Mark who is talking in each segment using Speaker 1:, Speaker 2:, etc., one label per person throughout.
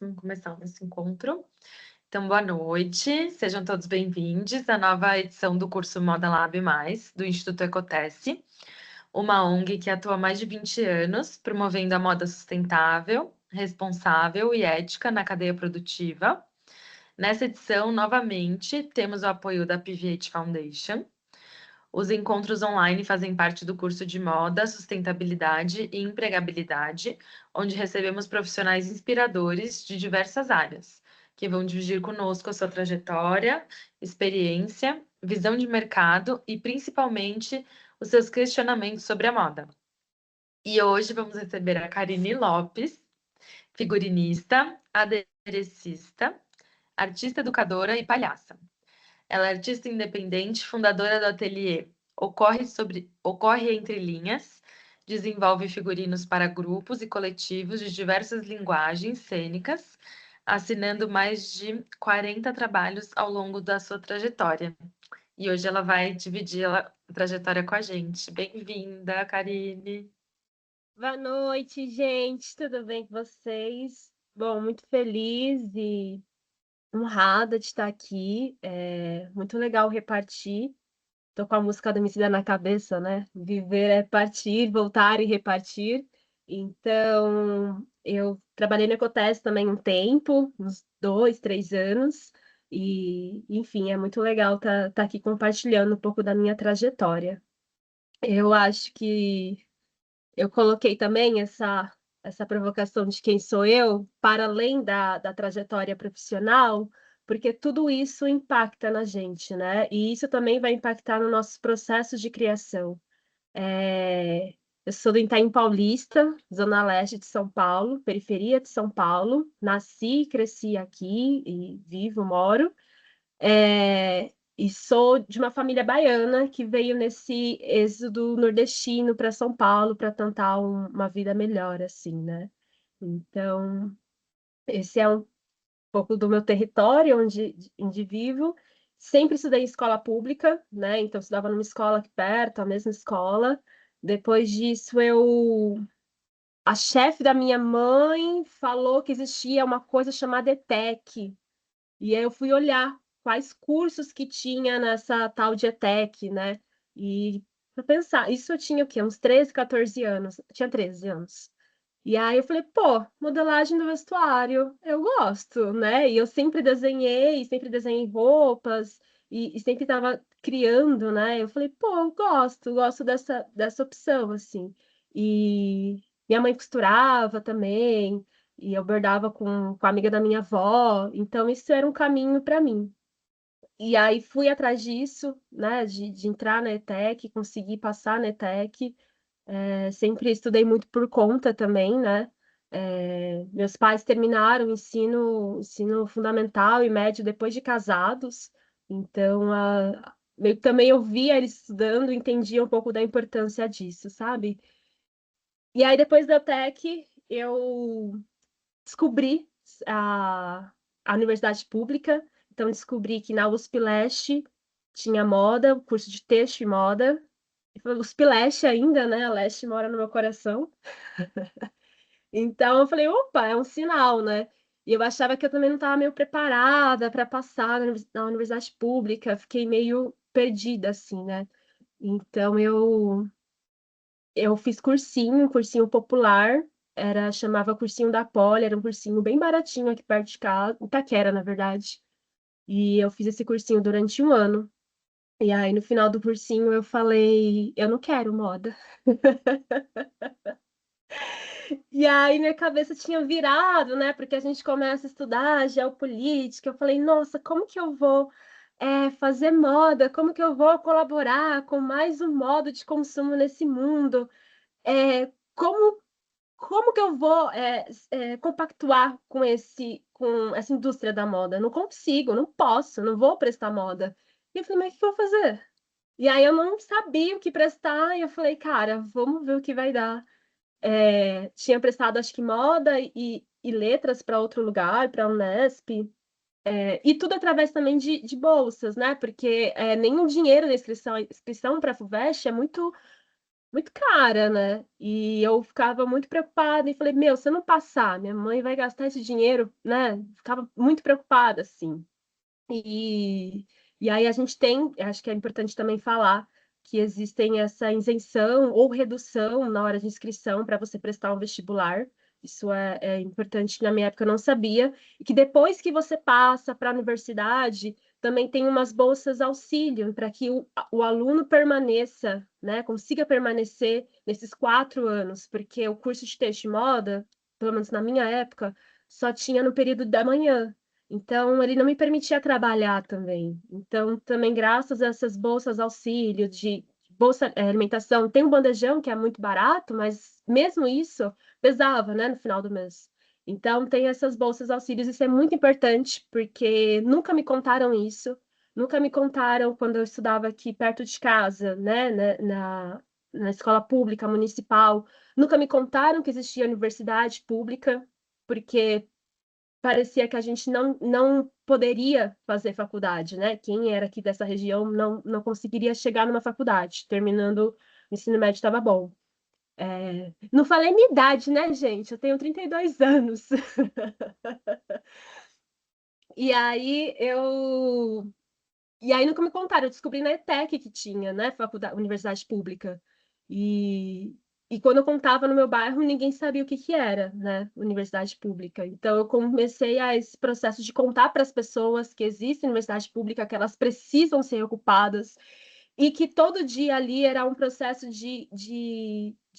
Speaker 1: Vamos começar o nosso encontro. Então, boa noite, sejam todos bem-vindos à nova edição do curso Moda Lab+, do Instituto Ecotesse, uma ONG que atua há mais de 20 anos, promovendo a moda sustentável, responsável e ética na cadeia produtiva. Nessa edição, novamente, temos o apoio da PVH Foundation. Os encontros online fazem parte do curso de Moda, Sustentabilidade e Empregabilidade, onde recebemos profissionais inspiradores de diversas áreas, que vão dividir conosco a sua trajetória, experiência, visão de mercado e, principalmente, os seus questionamentos sobre a moda. E hoje vamos receber a Karine Lopes, figurinista, aderecista, artista educadora e palhaça. Ela é artista independente, fundadora do ateliê Ocorre Entre Linhas, desenvolve figurinos para grupos e coletivos de diversas linguagens cênicas, assinando mais de 40 trabalhos ao longo da sua trajetória. E hoje ela vai dividir a trajetória com a gente. Bem-vinda, Karine.
Speaker 2: Boa noite, gente. Tudo bem com vocês? Bom, muito feliz e honrada de estar aqui. É muito legal repartir. Tô com a música do Emicida na cabeça, né? Viver é partir, voltar e repartir. Então, eu trabalhei no Ecoteste também um tempo, uns 2, 3 anos. E, enfim, é muito legal estar aqui compartilhando um pouco da minha trajetória. Eu acho que eu coloquei também essa provocação de quem sou eu, para além da trajetória profissional, porque tudo isso impacta na gente, né? E isso também vai impactar no nossos processos de criação. Eu sou do Itaim Paulista, Zona Leste de São Paulo, periferia de São Paulo. Nasci e cresci aqui e vivo, moro. E sou de uma família baiana que veio nesse êxodo nordestino para São Paulo para tentar uma vida melhor, assim, né? Então, esse é um pouco do meu território onde vivo. Sempre estudei em escola pública, né? Então, estudava numa escola aqui perto, a mesma escola. Depois disso, a chefe da minha mãe falou que existia uma coisa chamada ETEC, e aí eu fui olhar quais cursos que tinha nessa tal de ETEC, né? E para pensar, isso eu tinha o quê? Uns 13, 14 anos. Eu tinha 13 anos. E aí eu falei, pô, modelagem do vestuário, eu gosto, né? E eu sempre desenhei roupas e sempre estava criando, né? Eu falei, pô, eu gosto dessa opção, assim. E minha mãe costurava também, e eu bordava com a amiga da minha avó, então isso era um caminho para mim. E aí fui atrás disso, né, de entrar na ETEC, conseguir passar na ETEC. Sempre estudei muito por conta também, né? Meus pais terminaram o ensino fundamental e médio depois de casados, então meio que também eu via eles estudando, entendia um pouco da importância disso, sabe? E aí depois da ETEC eu descobri a universidade pública, então descobri que na USP Leste tinha moda, o curso de texto e moda. USP Leste ainda, né? A Leste mora no meu coração. Então eu falei, opa, é um sinal, né? E eu achava que eu também não estava meio preparada para passar na universidade pública, fiquei meio perdida, assim, né? Então eu fiz cursinho, um cursinho popular, chamava Cursinho da Poli, era um cursinho bem baratinho aqui perto de casa, em Itaquera, na verdade. E eu fiz esse cursinho durante um ano. E aí, no final do cursinho, eu falei, eu não quero moda. E aí, minha cabeça tinha virado, né? Porque a gente começa a estudar geopolítica. Eu falei, nossa, como que eu vou fazer moda? Como que eu vou colaborar com mais um modo de consumo nesse mundo? É, como como que eu vou compactuar com essa indústria da moda? Não consigo, não posso, não vou prestar moda. E eu falei, mas o que eu vou fazer? E aí eu não sabia o que prestar, e eu falei, cara, vamos ver o que vai dar. Tinha prestado, acho que moda e letras para outro lugar, para a Unesp, e tudo através também de bolsas, né? Porque nenhum dinheiro da inscrição para a FUVEST é muito muito cara, né? E eu ficava muito preocupada e falei, meu, se eu não passar, minha mãe vai gastar esse dinheiro, né? Ficava muito preocupada, assim. E, e aí a gente tem, acho que é importante também falar que existem essa isenção ou redução na hora de inscrição para você prestar um vestibular. Isso é importante, que na minha época eu não sabia. E que depois que você passa para a universidade, também tem umas bolsas auxílio para que o aluno permaneça, né, consiga permanecer nesses 4 anos, porque o curso de texto e moda, pelo menos na minha época, só tinha no período da manhã. Então, ele não me permitia trabalhar também. Então, também graças a essas bolsas auxílio de bolsa alimentação, tem um bandejão que é muito barato, mas mesmo isso pesava, né, no final do mês. Então, tem essas bolsas auxílios, isso é muito importante, porque nunca me contaram isso, nunca me contaram quando eu estudava aqui perto de casa, né, na escola pública municipal, nunca me contaram que existia universidade pública, porque parecia que a gente não poderia fazer faculdade, né? Quem era aqui dessa região não conseguiria chegar numa faculdade. Terminando o ensino médio estava bom. Não falei minha idade, né, gente? Eu tenho 32 anos. E aí eu E aí nunca me contaram, eu descobri na ETEC que tinha, né, faculdade, universidade pública. E, e quando eu contava no meu bairro, ninguém sabia o que que era, né, universidade pública. Então eu comecei a esse processo de contar para as pessoas que existe universidade pública, que elas precisam ser ocupadas e que todo dia ali era um processo de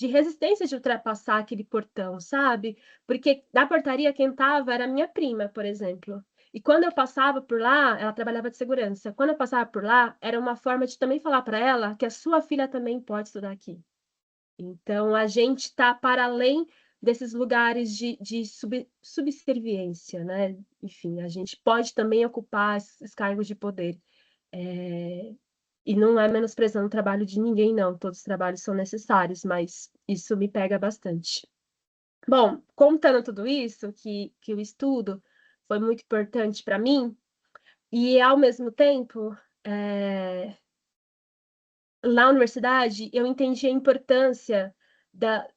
Speaker 2: resistência de ultrapassar aquele portão, sabe? Porque na portaria quem estava era minha prima, por exemplo. E quando eu passava por lá, ela trabalhava de segurança. Quando eu passava por lá, era uma forma de também falar para ela que a sua filha também pode estudar aqui. Então, a gente está para além desses lugares de subserviência, né? Enfim, a gente pode também ocupar esses cargos de poder. É, E não é menosprezando o trabalho de ninguém, não. Todos os trabalhos são necessários, mas isso me pega bastante. Bom, contando tudo isso, que o estudo foi muito importante para mim, e ao mesmo tempo, lá na universidade, eu entendi a importância da,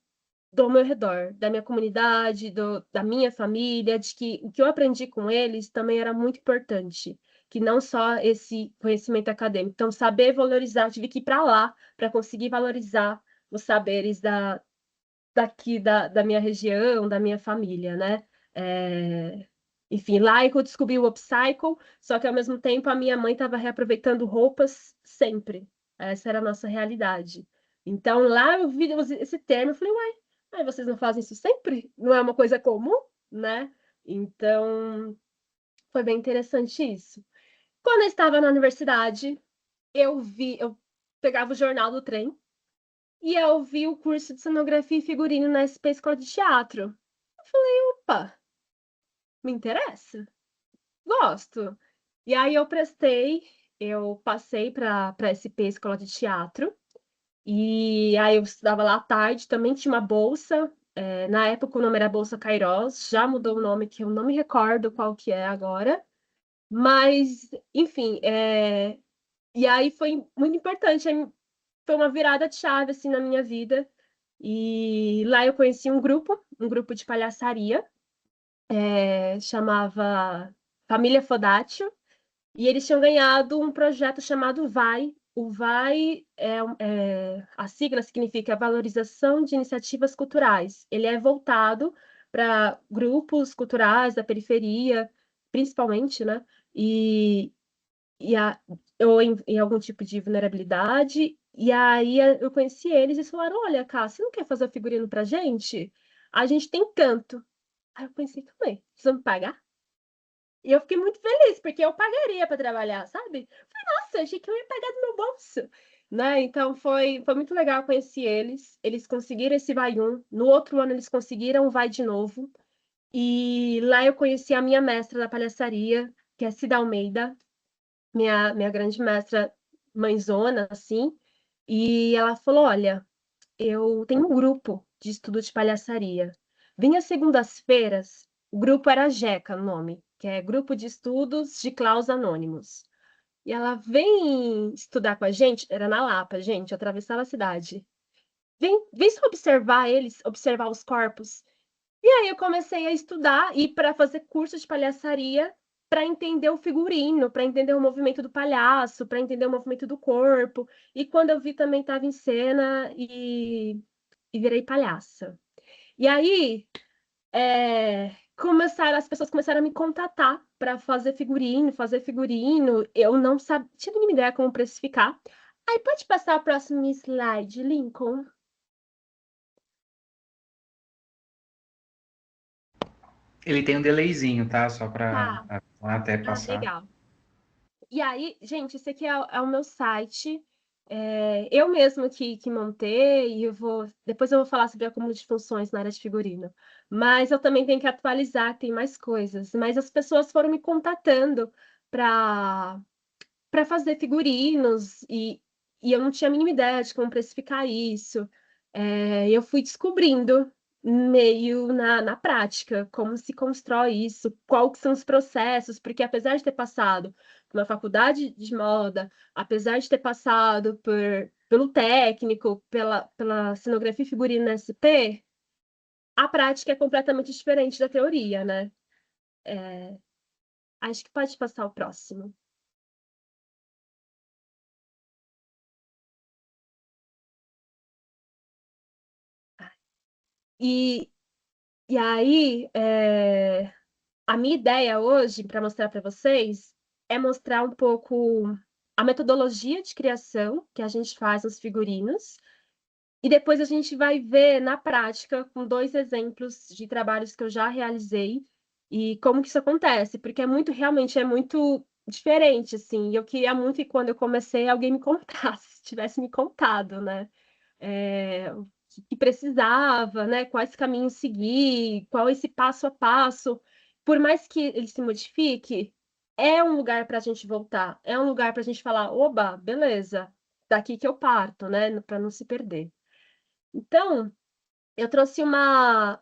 Speaker 2: do meu redor, da minha comunidade, da minha família, de que o que eu aprendi com eles também era muito importante, que não só esse conhecimento acadêmico. Então, saber valorizar, tive que ir para lá para conseguir valorizar os saberes daqui da minha região, da minha família, né? É, Enfim, lá é que eu descobri o upcycle, só que ao mesmo tempo a minha mãe estava reaproveitando roupas sempre. Essa era a nossa realidade. Então lá eu vi esse termo e falei, uai, mas vocês não fazem isso sempre? Não é uma coisa comum, né? Então foi bem interessante isso. Quando eu estava na universidade, eu pegava o jornal do trem e eu vi o curso de cenografia e figurino na SP Escola de Teatro. Opa, me interessa? Gosto. E aí eu passei para SP Escola de Teatro, e aí eu estudava lá à tarde, também tinha uma bolsa, na época o nome era Bolsa Cairós, já mudou o nome, que eu não me recordo qual que é agora, mas, enfim, e aí foi muito importante, aí foi uma virada de chave, assim, na minha vida, e lá eu conheci um grupo de palhaçaria, chamava Família Fodácio, e eles tinham ganhado um projeto chamado VAI. O VAI a sigla significa Valorização de Iniciativas Culturais. Ele é voltado para grupos culturais da periferia, principalmente, né? E, e a, ou em algum tipo de vulnerabilidade. E aí eu conheci eles e eles falaram: Olha, Cá, você não quer fazer o figurino pra gente? A gente tem tanto. Aí eu pensei também, vocês vão me pagar? E eu fiquei muito feliz, porque eu pagaria para trabalhar, sabe? Falei, nossa, achei que eu ia pagar do meu bolso, né? Então foi muito legal conhecer eles. Eles conseguiram esse vai um. No outro ano eles conseguiram o vai de novo. E lá eu conheci a minha mestra da palhaçaria, que é Cida Almeida, minha grande mestra mãezona, assim. E ela falou: Olha, eu tenho um grupo de estudo de palhaçaria. Vinha segundas-feiras, o grupo era GECA, o nome, que é Grupo de Estudos de Claus Anônimos. E ela vem estudar com a gente, era na Lapa, gente, eu atravessava a cidade. vem só observar eles, observar os corpos. E aí eu comecei a estudar e para fazer curso de palhaçaria para entender o figurino, para entender o movimento do palhaço, para entender o movimento do corpo. E quando eu vi também estava em cena e virei palhaça. E aí as pessoas começaram a me contatar para fazer figurino, fazer figurino. Eu não sabia, tinha a mínima ideia como precificar. Aí pode passar o próximo slide, Lincoln?
Speaker 3: Ele tem um delayzinho, tá? Só para
Speaker 2: Tá,
Speaker 3: até
Speaker 2: ah,
Speaker 3: passar.
Speaker 2: legal. E aí, gente, esse aqui é o meu site. Eu mesma que montei, e depois eu vou falar sobre acúmulo de funções na área de figurino. Mas eu também tenho que atualizar, tem mais coisas. Mas as pessoas foram me contatando para fazer figurinos e eu não tinha a mínima ideia de como precificar isso. Eu fui descobrindo meio na prática como se constrói isso, quais são os processos, porque apesar de ter passado por uma faculdade de moda, apesar de ter passado pelo técnico, pela cenografia e figurino na SP, a prática é completamente diferente da teoria, né? Acho que pode passar o próximo. E, e aí, a minha ideia hoje, para mostrar para vocês, é mostrar um pouco a metodologia de criação que a gente faz nos figurinos, e depois a gente vai ver na prática, com dois exemplos de trabalhos que eu já realizei, e como que isso acontece, porque realmente é muito diferente, assim, e eu queria muito que quando eu comecei alguém me contasse, tivesse me contado, né? O que precisava, né? Quais caminhos seguir, qual esse passo a passo. Por mais que ele se modifique, é um lugar para a gente voltar, é um lugar para a gente falar, oba, beleza, daqui que eu parto, né? Para não se perder. Então, eu trouxe uma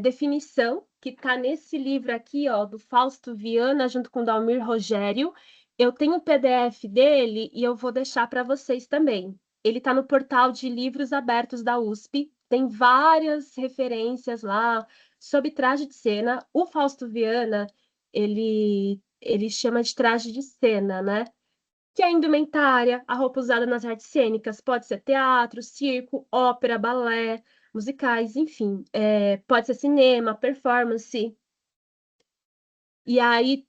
Speaker 2: definição que está nesse livro aqui, ó, do Fausto Viana, junto com o Dalmir Rogério. Eu tenho o PDF dele e eu vou deixar para vocês também. Ele está no portal de livros abertos da USP, tem várias referências lá sobre traje de cena. O Fausto Viana, ele chama de traje de cena, né? Que é a indumentária, a roupa usada nas artes cênicas, pode ser teatro, circo, ópera, balé, musicais, enfim, pode ser cinema, performance. E aí,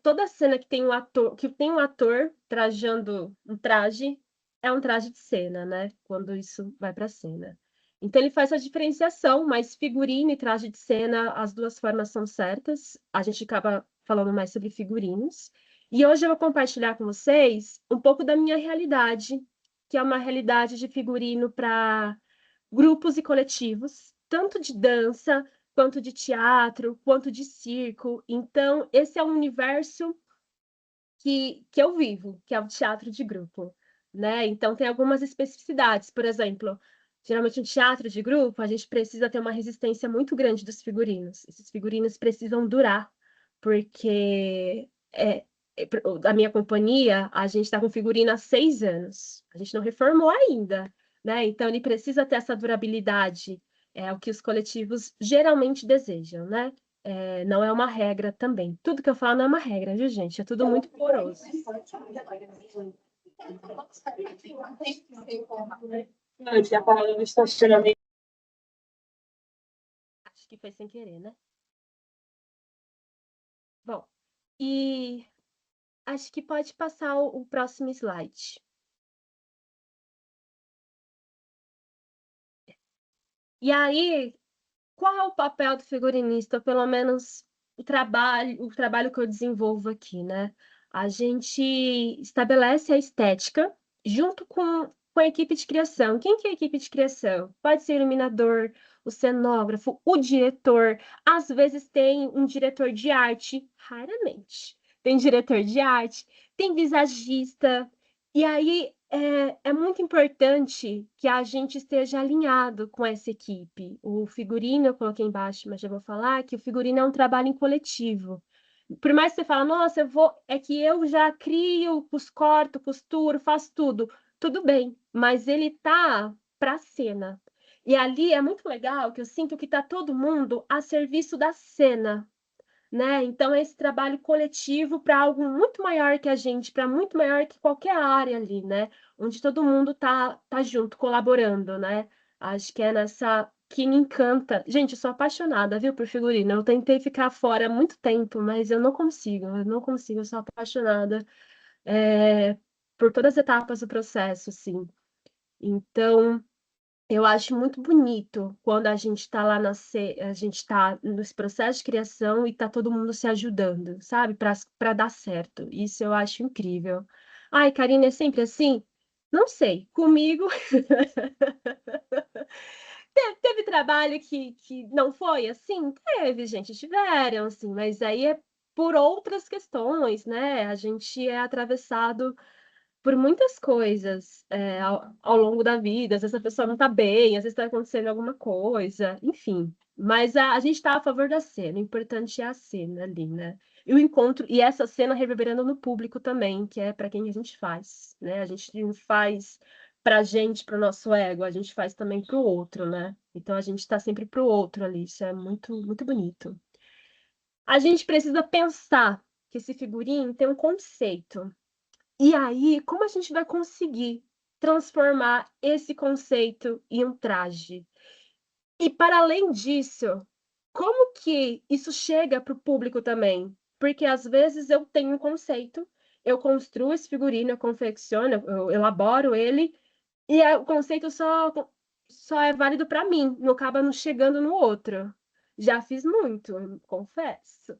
Speaker 2: toda cena que tem um ator trajando um traje, é um traje de cena, né? Quando isso vai para cena. Então ele faz a diferenciação, mas figurino e traje de cena, as duas formas são certas. A gente acaba falando mais sobre figurinos. E hoje eu vou compartilhar com vocês um pouco da minha realidade, que é uma realidade de figurino para grupos e coletivos, tanto de dança, quanto de teatro, quanto de circo. Então, esse é um universo que eu vivo, que é o teatro de grupo, né? Então, tem algumas especificidades. Por exemplo, geralmente um teatro de grupo, a gente precisa ter uma resistência muito grande dos figurinos. Esses figurinos precisam durar, porque da minha companhia, a gente está com figurino há 6 anos. A gente não reformou ainda, né? Então, ele precisa ter essa durabilidade, é o que os coletivos geralmente desejam, né? Não é uma regra também. Tudo que eu falo não é uma regra, viu, gente? É tudo muito poroso. Não, eu tinha parado no estacionamento. Acho que foi sem querer, né? Bom, e acho que pode passar o próximo slide. E aí, qual é o papel do figurinista, ou pelo menos o trabalho que eu desenvolvo aqui, né? A gente estabelece a estética junto com a equipe de criação. Quem que é a equipe de criação? Pode ser o iluminador, o cenógrafo, o diretor. Às vezes tem um diretor de arte, raramente. Tem diretor de arte, tem visagista. E aí é muito importante que a gente esteja alinhado com essa equipe. O figurino, eu coloquei embaixo, mas já vou falar que o figurino é um trabalho em coletivo. Por mais que você fale, nossa, é que eu já crio, corto, costuro, faço tudo. Tudo bem, mas ele está para a cena. E ali é muito legal que eu sinto que está todo mundo a serviço da cena, né? Então, é esse trabalho coletivo para algo muito maior que a gente, para muito maior que qualquer área ali, né? Onde todo mundo tá junto, colaborando, né? Acho que é nessa que me encanta. Gente, eu sou apaixonada, viu, por figurino. Eu tentei ficar fora há muito tempo, mas eu não consigo, eu sou apaixonada, é, por todas as etapas do processo, assim. Então, eu acho muito bonito quando a gente está lá a gente está nesse processo de criação e está todo mundo se ajudando, sabe? Para dar certo. Isso eu acho incrível. Ai, Karina, é sempre assim? Não sei. Comigo teve trabalho que não foi assim? Teve, gente, tiveram, assim, mas aí é por outras questões, né? A gente é atravessado por muitas coisas ao longo da vida. Às vezes a pessoa não está bem, às vezes está acontecendo alguma coisa, enfim. Mas a gente está a favor da cena, o importante é a cena ali, né? E o encontro, e essa cena reverberando no público também, que é para quem a gente faz, né? A gente não faz para a gente, para o nosso ego, a gente faz também para o outro, né? Então a gente está sempre para o outro ali, isso é muito, muito bonito. A gente precisa pensar que esse figurino tem um conceito. E aí, como a gente vai conseguir transformar esse conceito em um traje? E para além disso, como que isso chega para o público também? Porque às vezes eu tenho um conceito, eu construo esse figurino, eu confecciono, eu elaboro ele, e o conceito só é válido para mim, não acaba não chegando no outro. Já fiz muito, confesso.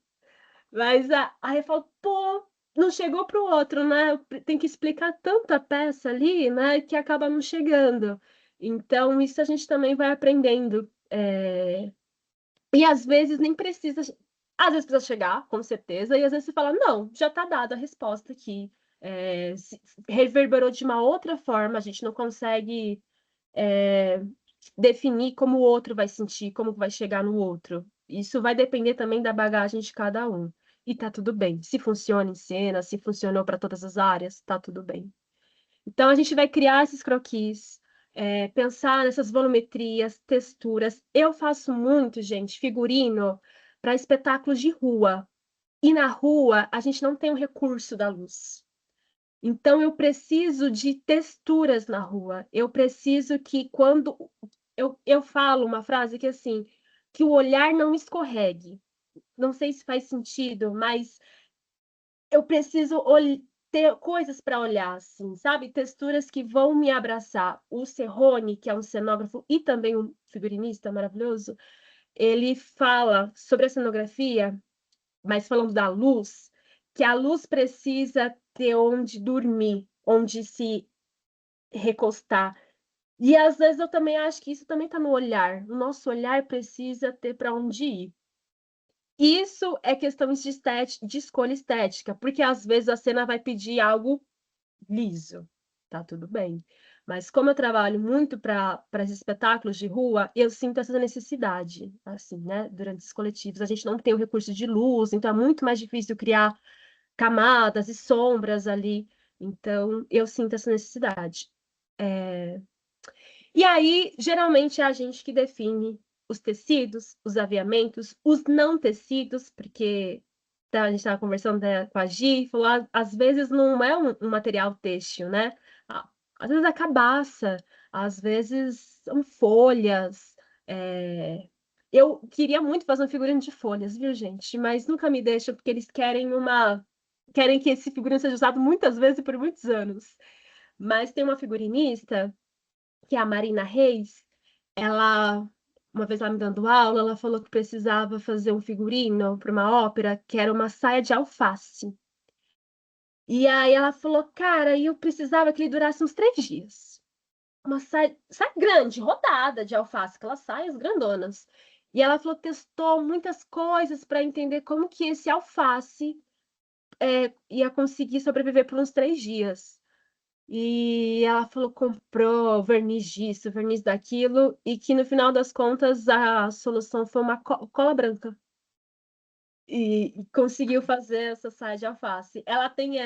Speaker 2: Mas aí eu falo, pô, não chegou pro outro, né? Tem que explicar tanta peça ali, né? Que acaba não chegando. Então, isso a gente também vai aprendendo. E às vezes nem precisa. Às vezes precisa chegar, com certeza, e às vezes você fala, não, já está dada a resposta aqui. Reverberou de uma outra forma, a gente não consegue definir como o outro vai sentir, como vai chegar no outro. Isso vai depender também da bagagem de cada um. E tá tudo bem. Se funciona em cena, se funcionou para todas as áreas, tá tudo bem. Então a gente vai criar esses croquis, pensar nessas volumetrias, texturas. Eu faço muito, gente, figurino para espetáculos de rua. E na rua a gente não tem o recurso da luz. Então, eu preciso de texturas na rua. Eu preciso que quando eu falo uma frase que assim, que o olhar não escorregue. Não sei se faz sentido, mas eu preciso ter coisas para olhar, assim, sabe? Texturas que vão me abraçar. O Serrone, que é um cenógrafo e também um figurinista maravilhoso, ele fala sobre a cenografia, mas falando da luz, que a luz precisa ter onde dormir, onde se recostar. E às vezes eu também acho que isso também está no olhar. O nosso olhar precisa ter para onde ir. Isso é questão de de escolha estética, porque às vezes a cena vai pedir algo liso, tá tudo bem. Mas como eu trabalho muito para espetáculos de rua, eu sinto essa necessidade, assim, né? Durante os coletivos, a gente não tem o recurso de luz, então é muito mais difícil criar camadas e sombras ali. Então, eu sinto essa necessidade. E aí, geralmente, é a gente que define os tecidos, os aviamentos, os não tecidos, porque a gente estava conversando, né, com a Gi, falou, às vezes não é um material têxtil, né? Às vezes é cabaça, às vezes são folhas. Eu queria muito fazer um figurino de folhas, viu, gente? Mas nunca me deixam, porque eles querem que esse figurino seja usado muitas vezes e por muitos anos. Mas tem uma figurinista que é a Marina Reis, ela, uma vez lá me dando aula, ela falou que precisava fazer um figurino para uma ópera que era uma saia de alface. E aí ela falou, cara, eu precisava que ele durasse uns 3 dias. Uma saia grande, rodada de alface, aquelas saias grandonas. E ela falou que testou muitas coisas para entender como que esse alface ia conseguir sobreviver por uns 3 dias. E ela falou, comprou verniz disso, verniz daquilo, e que no final das contas a solução foi uma cola branca. E conseguiu fazer essa saia de alface. Ela tem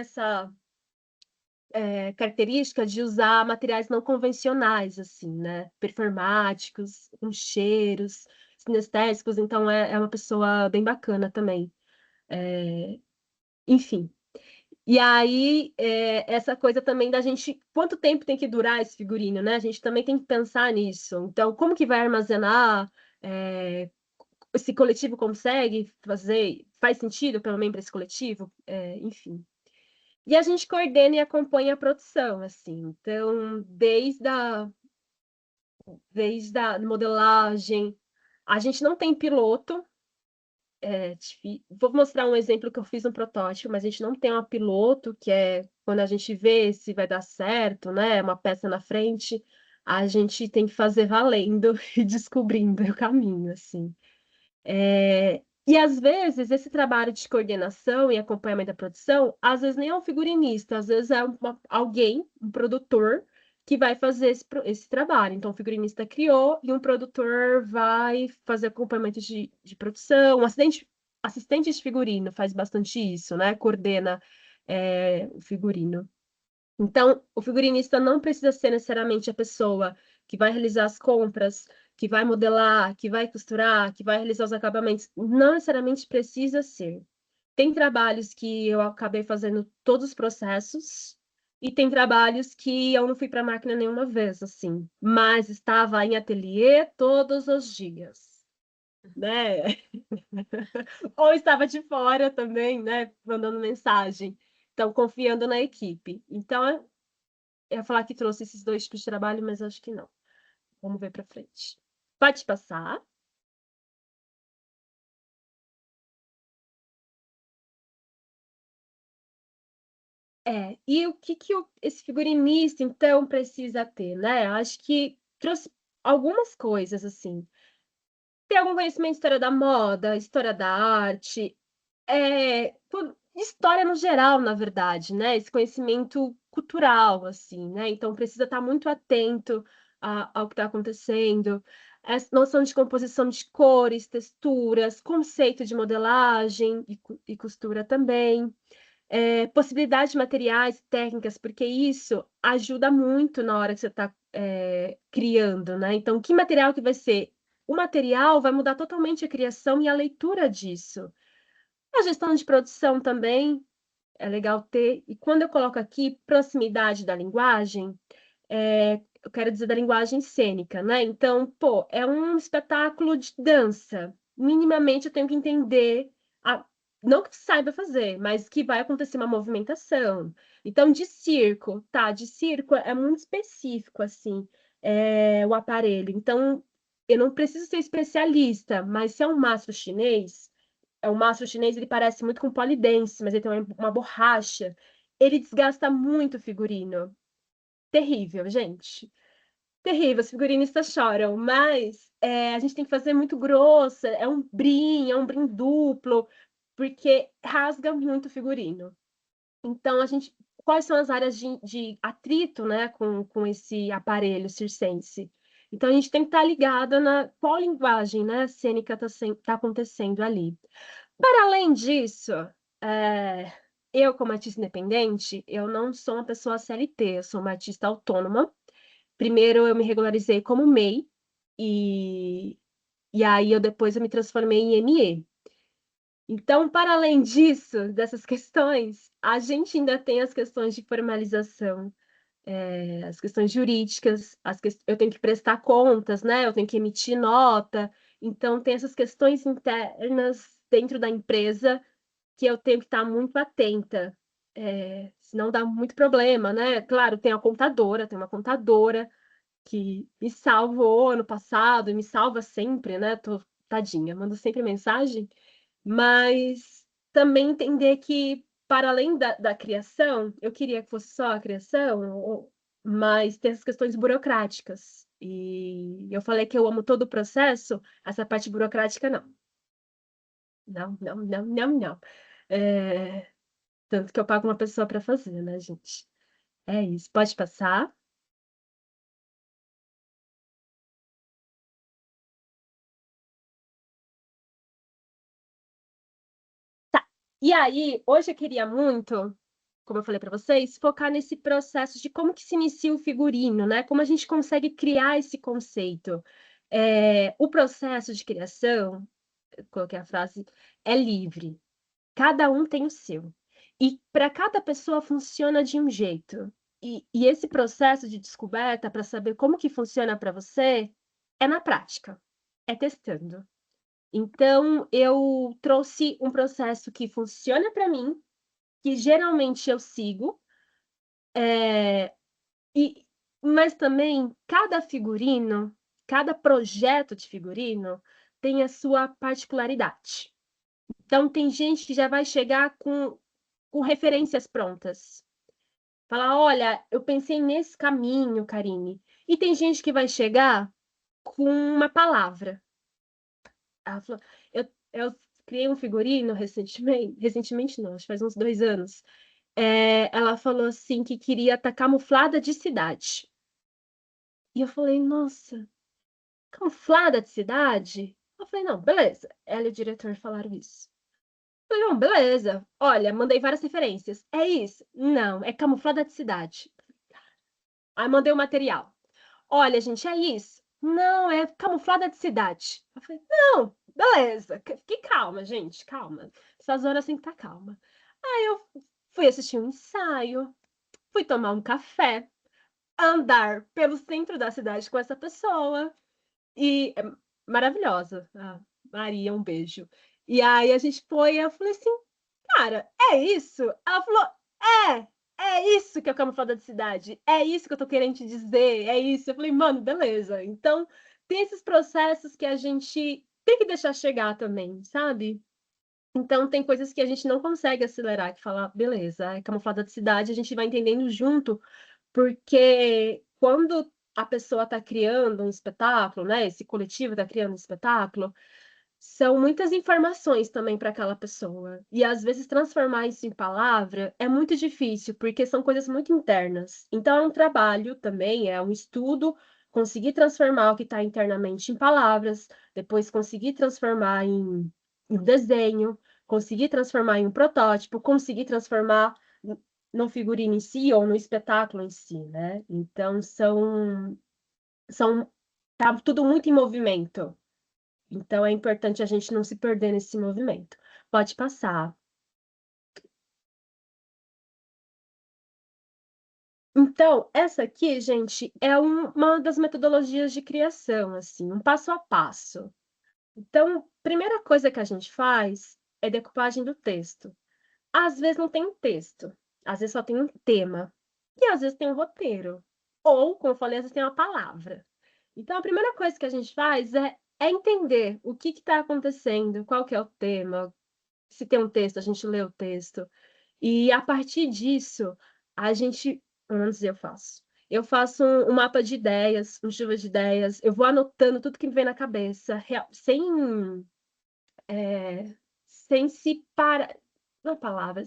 Speaker 2: característica de usar materiais não convencionais, assim, né? Performáticos, com cheiros, sinestésicos, então é uma pessoa bem bacana também. Enfim. E aí, essa coisa também da gente, quanto tempo tem que durar esse figurino, né? A gente também tem que pensar nisso. Então, como que vai armazenar? Esse coletivo consegue fazer? Faz sentido pelo menos para esse coletivo? Enfim. E a gente coordena e acompanha a produção, assim. Então, desde a modelagem, a gente não tem piloto. Vou mostrar um exemplo que eu fiz no protótipo, mas a gente não tem um piloto, que é quando a gente vê se vai dar certo, né? Uma peça na frente, a gente tem que fazer valendo e descobrindo o caminho, assim. E às vezes esse trabalho de coordenação e acompanhamento da produção, às vezes nem é um figurinista, às vezes é alguém, um produtor, que vai fazer esse trabalho. Então, o figurinista criou e um produtor vai fazer acompanhamento de produção. Um assistente de figurino faz bastante isso, né? Coordena, o figurino. Então, o figurinista não precisa ser necessariamente a pessoa que vai realizar as compras, que vai modelar, que vai costurar, que vai realizar os acabamentos. Não necessariamente precisa ser. Tem trabalhos que eu acabei fazendo todos os processos, e tem trabalhos que eu não fui para a máquina nenhuma vez, assim, mas estava em ateliê todos os dias, né? Ou estava de fora também, né? Mandando mensagem. Então, confiando na equipe. Então, eu ia falar que trouxe esses dois tipos de trabalho, mas acho que não. Vamos ver para frente. Pode passar. E o que esse figurinista, então, precisa ter, né? Acho que trouxe algumas coisas, assim. Ter algum conhecimento de história da moda, história da arte, história no geral, na verdade, né? Esse conhecimento cultural, assim, né? Então, precisa estar muito atento ao que está acontecendo. Essa noção de composição de cores, texturas, conceito de modelagem e costura também. Possibilidade de materiais, técnicas, porque isso ajuda muito na hora que você está criando, né? Então, que material que vai ser? O material vai mudar totalmente a criação e a leitura disso. A gestão de produção também é legal ter. E quando eu coloco aqui proximidade da linguagem, eu quero dizer da linguagem cênica, né? Então, pô, é um espetáculo de dança. Minimamente eu tenho que entender, não que saiba fazer, mas que vai acontecer uma movimentação. Então, de circo, tá? De circo é muito específico, assim, o aparelho. Então, eu não preciso ser especialista, mas se é um mastro chinês, o mastro chinês, ele parece muito com polidense, mas ele tem uma borracha. Ele desgasta muito o figurino. Terrível, gente. Terrível, os figurinistas choram, mas a gente tem que fazer muito grossa, é um brim duplo, porque rasga muito o figurino. Então, quais são as áreas de atrito, né, com esse aparelho circense? Então, a gente tem que estar ligada na qual linguagem, né, cênica está acontecendo ali. Para além disso, é, eu, como artista independente, eu não sou uma pessoa CLT, eu sou uma artista autônoma. Primeiro eu me regularizei como MEI, e aí depois eu me transformei em ME. Então, para além disso, dessas questões, a gente ainda tem as questões de formalização, as questões jurídicas, eu tenho que prestar contas, né? Eu tenho que emitir nota. Então, tem essas questões internas dentro da empresa que eu tenho que estar muito atenta, senão dá muito problema, né? Claro, tem uma contadora que me salvou ano passado e me salva sempre, né? Tadinha, mando sempre mensagem, mas também entender que, para além da criação, eu queria que fosse só a criação, mas tem essas questões burocráticas. E eu falei que eu amo todo o processo, essa parte burocrática não. Não, não, não, não, não. É, Tanto que eu pago uma pessoa para fazer, né, gente? É isso. Pode passar. E aí, hoje eu queria muito. como eu falei para vocês, focar nesse processo de como que se inicia o figurino, né? Como a gente consegue criar esse conceito. O processo de criação, eu coloquei a frase, é livre. Cada um tem o seu. E para cada pessoa funciona de um jeito. E esse processo de descoberta, para saber como que funciona para você, é na prática, é testando. Então, eu trouxe um processo que funciona para mim, que geralmente eu sigo, e, mas também cada figurino, cada projeto de figurino tem a sua particularidade. Então, tem gente que já vai chegar com referências prontas. Falar, olha, eu pensei nesse caminho, Karine. E tem gente que vai chegar com uma palavra. Ela falou, eu criei um figurino recentemente não, acho que faz uns 2 anos. Ela falou assim que queria estar camuflada de cidade. E eu falei, nossa, camuflada de cidade? Eu falei, não, beleza. Ela e o diretor falaram isso. Eu falei, não, beleza. Olha, mandei várias referências. É isso? Não, é camuflada de cidade. Aí mandei o material. Olha, gente, é isso? Não, é camuflada de cidade. Eu falei, não, beleza. Fique calma, gente, calma. Essas horas tem que estar calma. Aí eu fui assistir um ensaio, fui tomar um café, andar pelo centro da cidade com essa pessoa. E é maravilhosa. Ah, Maria, um beijo. E aí a gente foi, eu falei assim, cara, é isso? Ela falou, é isso que é o camuflada de cidade, é isso que eu tô querendo te dizer, é isso. Eu falei, mano, beleza. Então, tem esses processos que a gente tem que deixar chegar também, sabe? Então, tem coisas que a gente não consegue acelerar, que fala, beleza, é camuflada de cidade, a gente vai entendendo junto, porque quando a pessoa está criando um espetáculo, né? Esse coletivo está criando um espetáculo, são muitas informações também para aquela pessoa. E às vezes transformar isso em palavra é muito difícil, porque são coisas muito internas. Então é um trabalho também, é um estudo, conseguir transformar o que está internamente em palavras, depois conseguir transformar em desenho, conseguir transformar em um protótipo, conseguir transformar no figurino em si ou no espetáculo em si, né? Então tá tudo muito em movimento. Então é importante a gente não se perder nesse movimento. Pode passar. Então, essa aqui, gente, é uma das metodologias de criação, assim, um passo a passo. Então, primeira coisa que a gente faz é decupagem do texto. Às vezes não tem um texto, às vezes só tem um tema, e às vezes tem um roteiro. Ou, como eu falei, às vezes tem uma palavra. Então, a primeira coisa que a gente faz é entender o que está acontecendo, qual que é o tema. Se tem um texto, a gente lê o texto. E a partir disso, a gente, pelo menos eu faço. Eu faço um mapa de ideias, um chuva de ideias. Eu vou anotando tudo que me vem na cabeça, sem se parar. Não é palavra.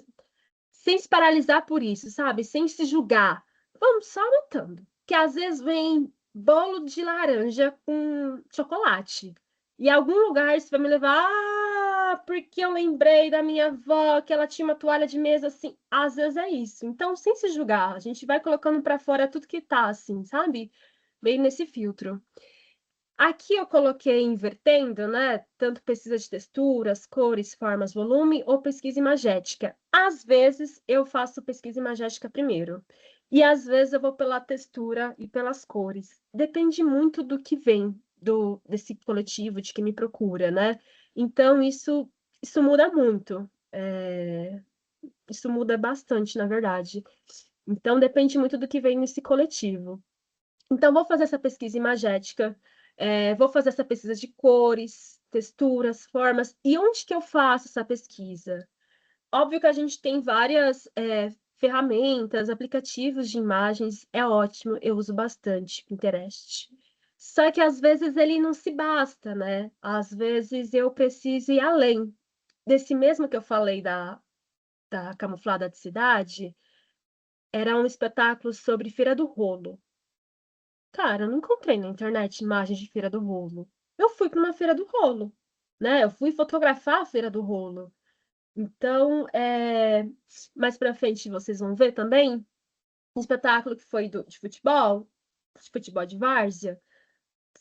Speaker 2: Sem se paralisar por isso, sabe? Sem se julgar. Vamos só anotando. Que às vezes vem bolo de laranja com chocolate. E em algum lugar isso vai me levar. Porque eu lembrei da minha avó que ela tinha uma toalha de mesa assim. Às vezes é isso. Então, sem se julgar, a gente vai colocando para fora tudo que tá assim, sabe? Bem nesse filtro. Aqui eu coloquei invertendo, né? Tanto pesquisa de texturas, cores, formas, volume ou pesquisa imagética. Às vezes eu faço pesquisa imagética primeiro. E às vezes eu vou pela textura e pelas cores. Depende muito do que vem desse coletivo, de quem me procura, né? Então isso muda muito. Isso muda bastante, na verdade. Então depende muito do que vem nesse coletivo. Então, vou fazer essa pesquisa imagética, vou fazer essa pesquisa de cores, texturas, formas. E onde que eu faço essa pesquisa? Óbvio que a gente tem várias ferramentas, aplicativos de imagens, é ótimo, eu uso bastante Pinterest. Só que às vezes ele não se basta, né? Às vezes eu preciso ir além. Desse mesmo que eu falei da camuflada de cidade, era um espetáculo sobre Feira do Rolo. Cara, eu não encontrei na internet imagens de Feira do Rolo. Eu fui para uma Feira do Rolo, né? Eu fui fotografar a Feira do Rolo. Então, mais para frente vocês vão ver também um espetáculo que foi de futebol de várzea.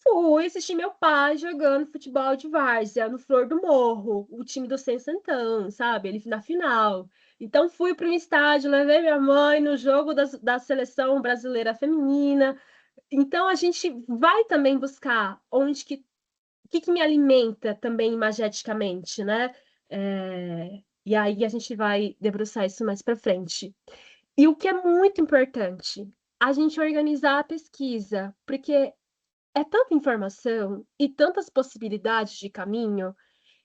Speaker 2: Fui assistir meu pai jogando futebol de várzea no Flor do Morro, o time do Sem Santão, sabe? Ele na final. Então fui para um estádio, levei minha mãe no jogo da seleção brasileira feminina. Então a gente vai também buscar onde que me alimenta também imageticamente, né? E aí a gente vai debruçar isso mais para frente. E o que é muito importante, a gente organizar a pesquisa, porque é tanta informação e tantas possibilidades de caminho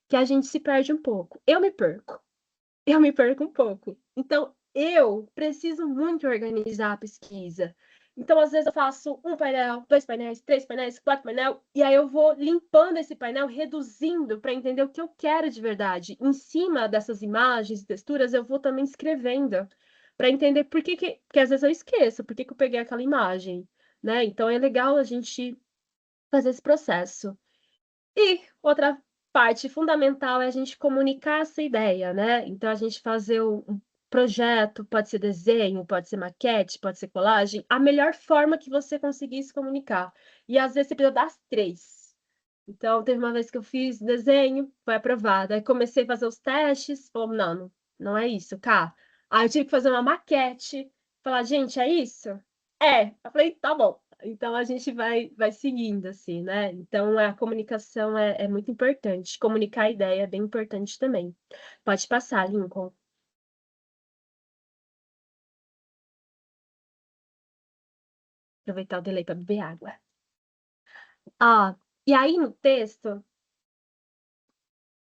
Speaker 2: que a gente se perde um pouco. Eu me perco um pouco. Então, eu preciso muito organizar a pesquisa. Então, às vezes, eu faço um painel, dois painéis, três painéis, quatro painéis, e aí eu vou limpando esse painel, reduzindo para entender o que eu quero de verdade. Em cima dessas imagens e texturas, eu vou também escrevendo, para entender porque às vezes eu esqueço, por que eu peguei aquela imagem, né? Então, é legal a gente fazer esse processo. E outra parte fundamental é a gente comunicar essa ideia, né? Então, a gente fazer um projeto, pode ser desenho, pode ser maquete, pode ser colagem, a melhor forma que você conseguir se comunicar. E às vezes você precisa das três. Então, teve uma vez que eu fiz desenho, foi aprovado. Aí comecei a fazer os testes, falou, não é isso, cá. Aí eu tive que fazer uma maquete, falar, gente, é isso? É. Eu falei, tá bom. Então a gente vai seguindo, assim, né? Então a comunicação é muito importante. Comunicar a ideia é bem importante também. Pode passar, Lincoln. Aproveitar o delay para beber água. E aí no texto,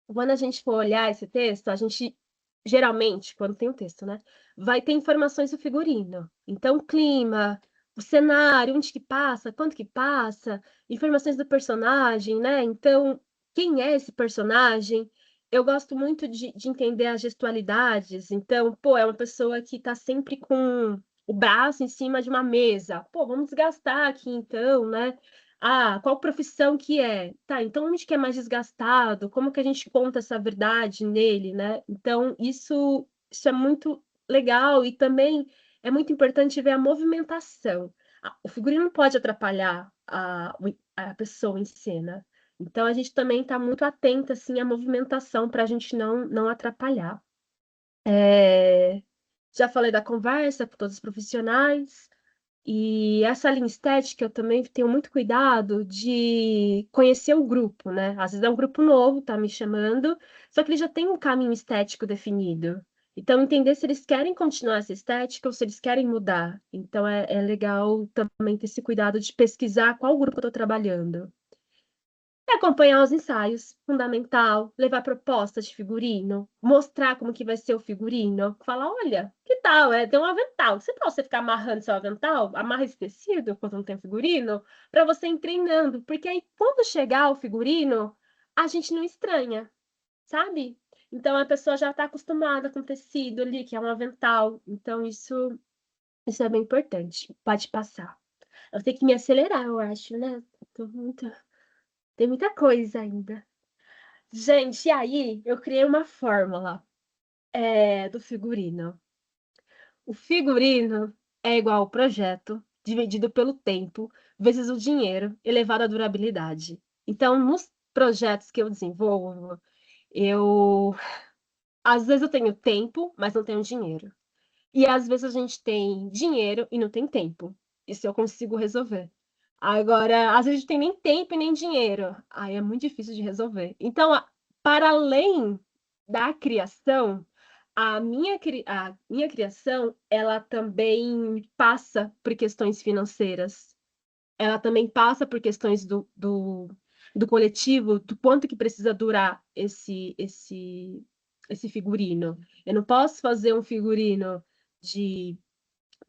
Speaker 2: quando a gente for olhar esse texto, a gente geralmente, quando tem um texto, né, vai ter informações do figurino. Então, clima, o cenário, onde que passa, quanto que passa, informações do personagem, né? Então, quem é esse personagem? Eu gosto muito de entender as gestualidades. Então, pô, é uma pessoa que está sempre com o braço em cima de uma mesa. Pô, vamos desgastar aqui então, né? Ah, qual profissão que é? Tá, então onde que é mais desgastado? Como que a gente conta essa verdade nele, né? Então, isso é muito legal e também é muito importante ver a movimentação. O figurino não pode atrapalhar a pessoa em cena. Então, a gente também está muito atenta assim, à movimentação para a gente não atrapalhar. Já falei da conversa com todos os profissionais. E essa linha estética eu também tenho muito cuidado de conhecer o grupo, né? Às vezes é um grupo novo, tá me chamando, só que ele já tem um caminho estético definido. Então, entender se eles querem continuar essa estética ou se eles querem mudar. Então, é legal também ter esse cuidado de pesquisar qual grupo eu estou trabalhando. E acompanhar os ensaios, fundamental, levar propostas de figurino, mostrar como que vai ser o figurino, falar, olha, que tal, tem um avental, você pode você ficar amarrando seu avental, amarra esse tecido quando não tem figurino, para você ir treinando, porque aí quando chegar o figurino, a gente não estranha, sabe? Então a pessoa já está acostumada com o tecido ali, que é um avental, então isso é bem importante, pode passar. Eu tenho que me acelerar, eu acho, né? Tem muita coisa ainda. Gente, e aí eu criei uma fórmula do figurino. O figurino é igual ao projeto dividido pelo tempo vezes o dinheiro elevado à durabilidade. Então, nos projetos que eu desenvolvo, eu às vezes eu tenho tempo, mas não tenho dinheiro. E às vezes a gente tem dinheiro e não tem tempo. Isso eu consigo resolver. Agora, às vezes a gente tem nem tempo e nem dinheiro. Aí é muito difícil de resolver. Então, para além da criação, a minha criação, ela também passa por questões financeiras. Ela também passa por questões do coletivo, do quanto que precisa durar esse figurino. Eu não posso fazer um figurino de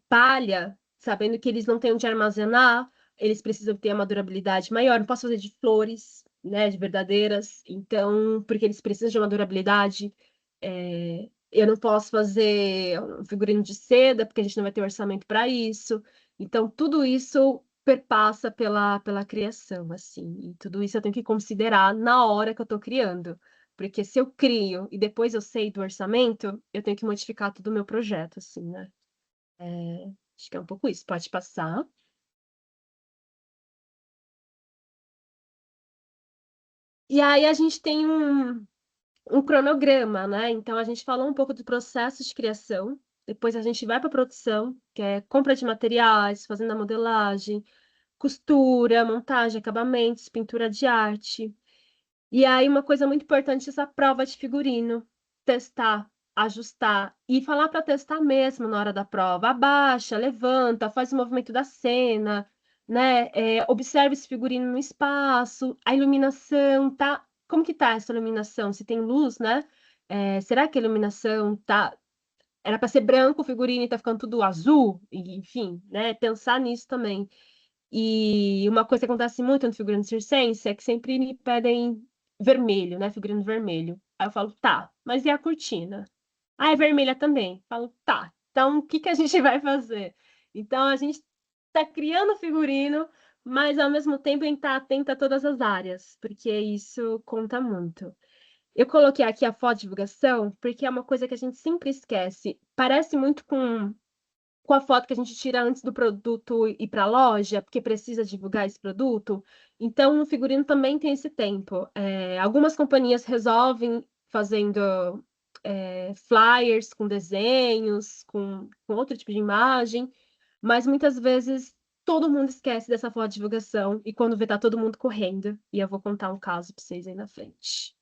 Speaker 2: palha, sabendo que eles não têm onde armazenar, eles precisam ter uma durabilidade maior. Não posso fazer de flores, né, de verdadeiras, então, porque eles precisam de uma durabilidade. Eu não posso fazer um figurino de seda, porque a gente não vai ter orçamento para isso. Então, tudo isso perpassa pela criação, assim, e tudo isso eu tenho que considerar na hora que eu estou criando. porque se eu crio e depois eu sei do orçamento, eu tenho que modificar todo o meu projeto, assim, né? Acho que é um pouco isso. Pode passar. E aí a gente tem um cronograma, né? Então a gente falou um pouco do processo de criação, depois a gente vai para a produção, que é compra de materiais, fazendo a modelagem, costura, montagem, acabamentos, pintura de arte. E aí uma coisa muito importante é essa prova de figurino, testar, ajustar e falar para testar mesmo na hora da prova. Abaixa, levanta, faz o movimento da cena, né? Observe esse figurino no espaço, a iluminação, tá? Como que tá essa iluminação? Se tem luz, né? Será que a iluminação tá. Era para ser branco o figurino e tá ficando tudo azul? Enfim, né? Pensar nisso também. E uma coisa que acontece muito no figurino circense é que sempre me pedem vermelho, né? Figurino vermelho. Aí eu falo, tá, mas e a cortina? Ah, é vermelha também. Eu falo, tá, então o que que a gente vai fazer? Então a gente tá criando figurino, mas ao mesmo tempo a gente tá atenta a todas as áreas, porque isso conta muito. Eu coloquei aqui a foto de divulgação porque é uma coisa que a gente sempre esquece. Parece muito com a foto que a gente tira antes do produto ir para a loja, porque precisa divulgar esse produto. Então, no figurino também tem esse tempo. Algumas companhias resolvem fazendo flyers com desenhos, com outro tipo de imagem, mas muitas vezes todo mundo esquece dessa foto de divulgação e quando vê tá todo mundo correndo. E eu vou contar um caso para vocês aí na frente.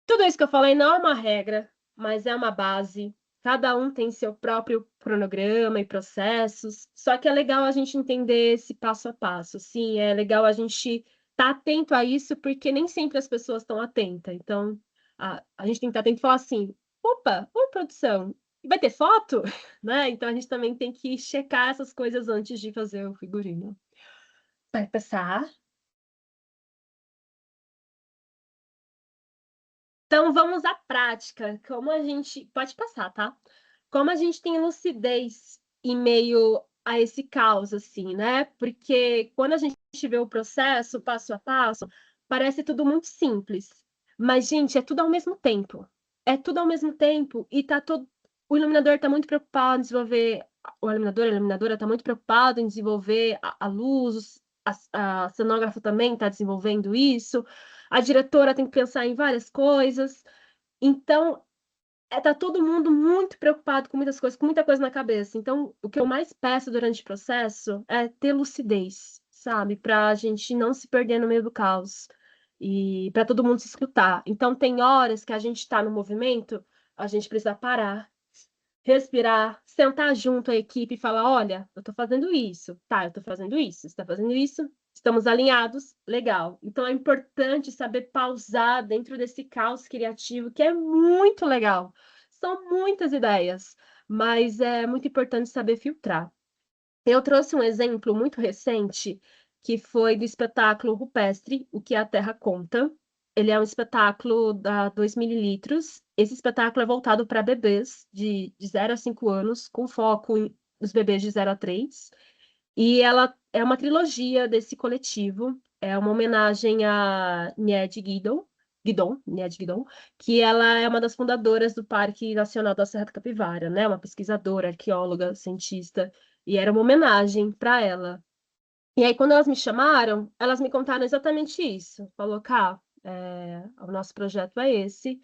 Speaker 2: Tudo isso que eu falei não é uma regra, mas é uma base. Cada um tem seu próprio cronograma e processos, só que é legal a gente entender esse passo a passo. Sim, é legal a gente estar atento a isso, porque nem sempre as pessoas estão atentas. Então, a gente tem que estar atento e falar assim: opa, ô produção, vai ter foto? Né? Então, a gente também tem que checar essas coisas antes de fazer o figurino. Vai passar. Então, vamos à prática. Como a gente. Pode passar, tá? Como a gente tem lucidez em meio a esse caos, assim, né? Porque quando a gente vê o processo, passo a passo, parece tudo muito simples. Mas, gente, é tudo ao mesmo tempo. É tudo ao mesmo tempo e tá todo. O iluminador está muito preocupado em desenvolver. O iluminador, a iluminadora está muito preocupado em desenvolver a luz, a cenógrafa também está desenvolvendo isso, a diretora tem que pensar em várias coisas. Então, tá todo mundo muito preocupado com muitas coisas, com muita coisa na cabeça. Então, o que eu mais peço durante o processo é ter lucidez, sabe? Para a gente não se perder no meio do caos e para todo mundo se escutar. Então, tem horas que a gente está no movimento, a gente precisa parar, respirar, sentar junto à equipe e falar: olha, eu estou fazendo isso, tá, eu estou fazendo isso, você está fazendo isso, estamos alinhados, legal. Então é importante saber pausar dentro desse caos criativo, que é muito legal. São muitas ideias, mas é muito importante saber filtrar. Eu trouxe um exemplo muito recente, que foi do espetáculo rupestre, O que a Terra Conta. Ele é um espetáculo da 2 mililitros. Esse espetáculo é voltado para bebês de 0 a 5 anos, com foco nos bebês de 0 a 3. E ela é uma trilogia desse coletivo. É uma homenagem a Niede Guidon, que ela é uma das fundadoras do Parque Nacional da Serra da Capivara, né? Uma pesquisadora, arqueóloga, cientista. E era uma homenagem para ela. E aí, quando elas me chamaram, elas me contaram exatamente isso. Falou, cá, o nosso projeto é esse.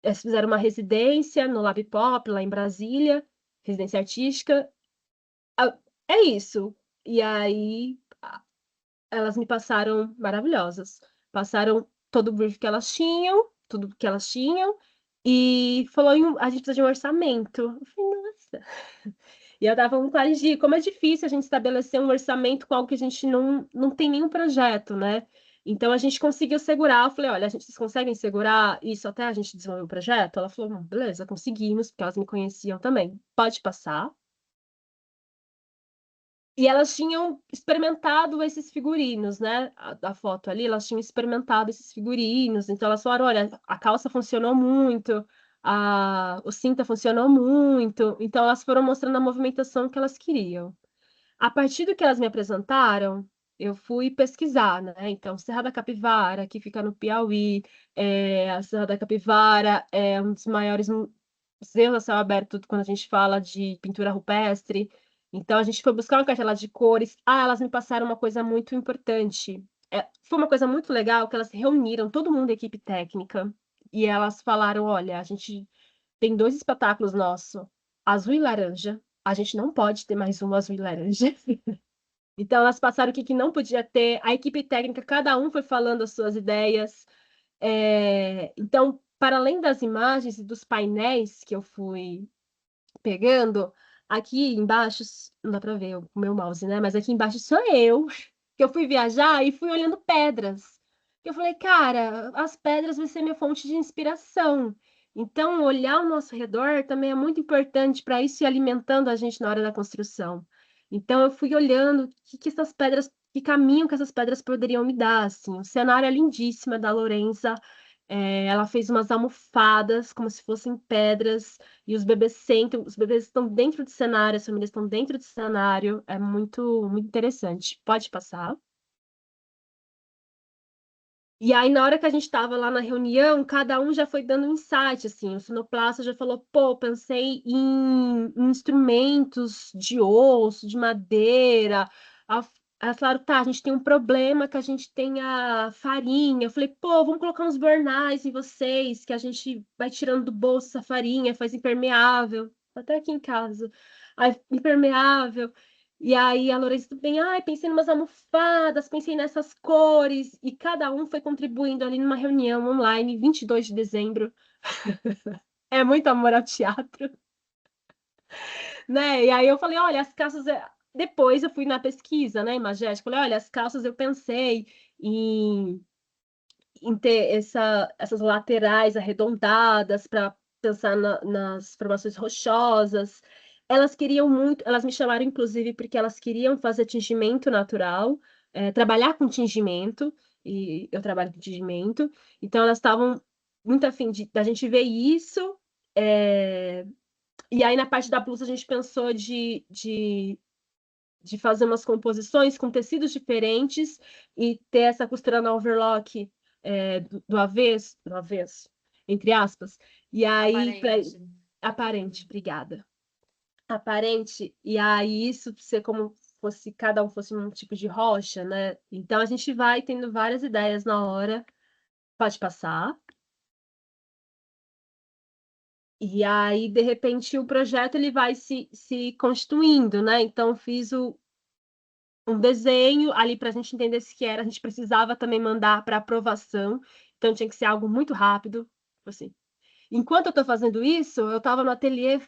Speaker 2: Eles fizeram uma residência no Lab Pop, lá em Brasília, residência artística. Ah, é isso. E aí, elas me passaram maravilhosas. Passaram todo o brief que elas tinham, tudo que elas tinham, e falou, a gente precisa de um orçamento. Eu falei, nossa. E eu dava vontade de como é difícil a gente estabelecer um orçamento com algo que a gente não tem nenhum projeto, né? Então a gente conseguiu segurar. Eu falei, olha, vocês conseguem segurar isso até a gente desenvolver o projeto? Ela falou, beleza, conseguimos, porque elas me conheciam também. Pode passar. E elas tinham experimentado esses figurinos, né? A foto ali, elas tinham experimentado esses figurinos. Então elas falaram, olha, a calça funcionou muito, o cinta funcionou muito. Então elas foram mostrando a movimentação que elas queriam. A partir do que elas me apresentaram, eu fui pesquisar, né? Então, Serra da Capivara, que fica no Piauí, a Serra da Capivara é um dos maiores museus a céu aberto quando a gente fala de pintura rupestre. Então, a gente foi buscar uma cartela de cores. Ah, elas me passaram uma coisa muito importante. Foi uma coisa muito legal que elas reuniram todo mundo da equipe técnica e elas falaram: olha, a gente tem dois espetáculos nossos, azul e laranja. A gente não pode ter mais um azul e laranja. Então, elas passaram o que não podia ter. A equipe técnica, cada um foi falando as suas ideias. Então, para além das imagens e dos painéis que eu fui pegando, aqui embaixo, não dá para ver o meu mouse, né? Mas aqui embaixo sou eu, que eu fui viajar e fui olhando pedras. Eu falei, cara, as pedras vai ser minha fonte de inspiração. Então, olhar ao nosso redor também é muito importante para isso ir alimentando a gente na hora da construção. Então, eu fui olhando que essas pedras, que caminho que essas pedras poderiam me dar, assim. O cenário é lindíssimo, é da Lorenza. Ela fez umas almofadas como se fossem pedras e os bebês sentam, os bebês estão dentro do cenário, as famílias estão dentro do cenário. É muito, muito interessante. Pode passar. E aí, na hora que a gente estava lá na reunião, cada um já foi dando um insight, assim, o sonoplasta já falou, pô, pensei em instrumentos de osso, de madeira. Elas falaram, tá, a gente tem um problema que a gente tem a farinha. Eu falei, pô, vamos colocar uns bornais em vocês, que a gente vai tirando do bolso essa farinha, faz impermeável. Até aqui em casa. Aí, impermeável. E aí a Lourenço bem, ai, pensei em umas almofadas, pensei nessas cores, e cada um foi contribuindo ali numa reunião online, 22 de dezembro. É muito amor ao teatro, né? E aí eu falei, olha, as calças. Depois eu fui na pesquisa, né, Imagética, falei, olha, as calças eu pensei em, em ter essas laterais arredondadas para pensar nas formações rochosas. Elas queriam muito, elas me chamaram inclusive porque elas queriam fazer tingimento natural, trabalhar com tingimento, e eu trabalho com tingimento, então elas estavam muito afim da gente ver isso. E aí na parte da blusa a gente pensou de fazer umas composições com tecidos diferentes e ter essa costura na overlock do avesso, entre aspas. E aí,
Speaker 1: Aparente.
Speaker 2: aparente, obrigada. Aparente, e aí isso ser como fosse, cada um fosse um tipo de rocha, né? Então a gente vai tendo várias ideias na hora. Pode passar. E aí, de repente, o projeto ele vai se constituindo, né? Então, fiz um desenho ali para a gente entender se que era. A gente precisava também mandar para aprovação, então tinha que ser algo muito rápido. Tipo assim. Enquanto eu estou fazendo isso, eu estava no ateliê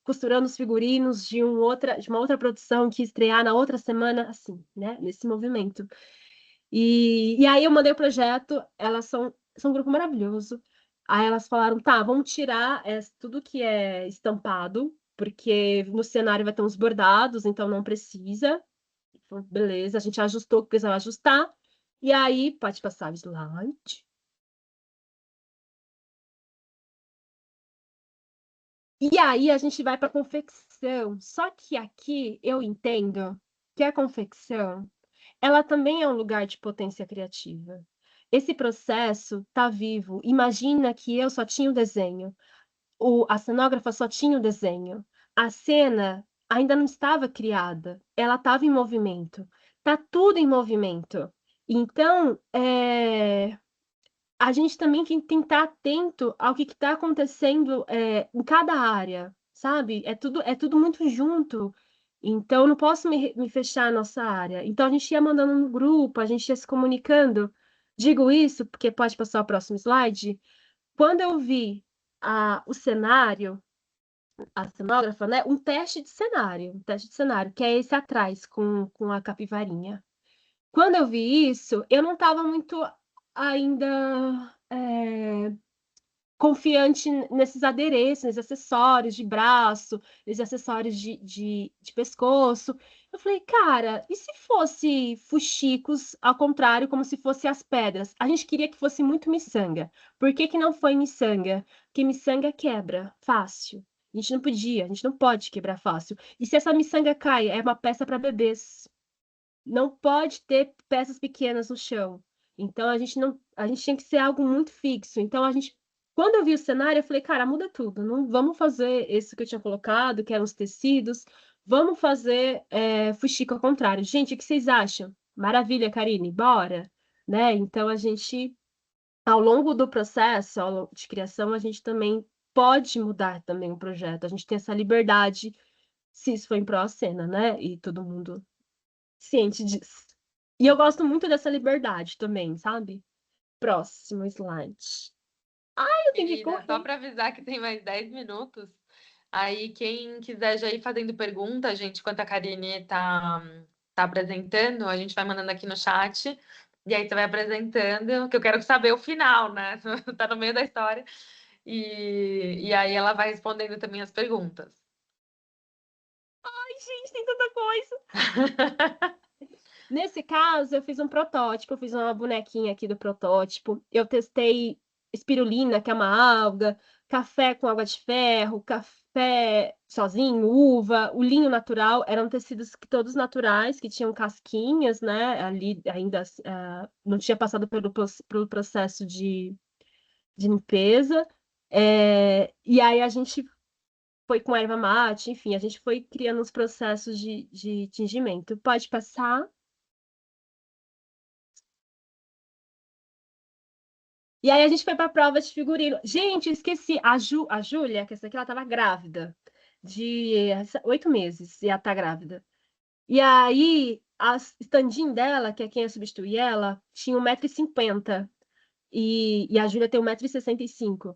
Speaker 2: costurando os figurinos de uma outra produção que ia estrear na outra semana, assim, né? Nesse movimento. E aí eu mandei o projeto, elas são um grupo maravilhoso. Aí elas falaram, tá, vamos tirar tudo que é estampado, porque no cenário vai ter uns bordados, então não precisa. Falei, beleza, a gente ajustou o que precisava ajustar. E aí, pode passar o slide. E aí a gente vai para a confecção. Só que aqui eu entendo que a confecção, ela também é um lugar de potência criativa. Esse processo está vivo. Imagina que eu só tinha o desenho, a cenógrafa só tinha o desenho. A cena ainda não estava criada, ela estava em movimento. Tá tudo em movimento. Então, a gente também tem que estar atento ao que está acontecendo em cada área, sabe? É tudo muito junto. Então, eu não posso me fechar a nossa área. Então, a gente ia mandando no grupo, a gente ia se comunicando. Digo isso porque pode passar o próximo slide. Quando eu vi o cenário, a cenógrafa, né? Um teste de cenário, que é esse atrás, com a capivarinha. Quando eu vi isso, eu não estava muito ainda confiante nesses adereços, nesses acessórios de braço, nesses acessórios de pescoço. Eu falei, cara, e se fosse fuxicos, ao contrário, como se fosse as pedras? A gente queria que fosse muito miçanga. Por que que não foi miçanga? Porque miçanga quebra fácil. A gente não pode quebrar fácil. E se essa miçanga cai, é uma peça para bebês. não pode ter peças pequenas no chão. Então a gente tinha que ser algo muito fixo. Então quando eu vi o cenário, eu falei, cara, muda tudo. Não vamos fazer isso que eu tinha colocado, que eram os tecidos. Vamos fazer fuxico ao contrário. Gente, o que vocês acham? Maravilha, Karine, bora, né? Então a gente, ao longo do processo de criação, a gente também pode mudar também o projeto. A gente tem essa liberdade, se isso for em pró-cena, né? E todo mundo ciente disso. E eu gosto muito dessa liberdade também, sabe? Próximo slide. Eu tenho que
Speaker 1: Querida, só
Speaker 2: correr.
Speaker 1: para avisar que tem mais 10 minutos. Aí, quem quiser já ir fazendo pergunta, gente, enquanto a Karine tá apresentando, a gente vai mandando aqui no chat. E aí você vai apresentando, que eu quero saber o final, né? Tá no meio da história. E aí ela vai respondendo também as perguntas.
Speaker 2: Ai, gente, tem tanta coisa. Nesse caso, eu fiz um protótipo, eu fiz uma bonequinha aqui do protótipo. Eu testei espirulina, que é uma alga, café com água de ferro, café sozinho, uva, o linho natural. Eram tecidos todos naturais, que tinham casquinhas, né? Ali ainda não tinha passado pelo processo de limpeza. E aí a gente foi com erva mate, enfim, a gente foi criando os processos de tingimento. Pode passar. E aí a gente foi para a prova de figurino. Gente, esqueci. A Júlia, que essa aqui, ela estava grávida de 8 meses, e ela tá grávida. E aí, a stand-in dela, que é quem ia substituir ela, tinha 1,50 m. E a Júlia tem 1,65 m.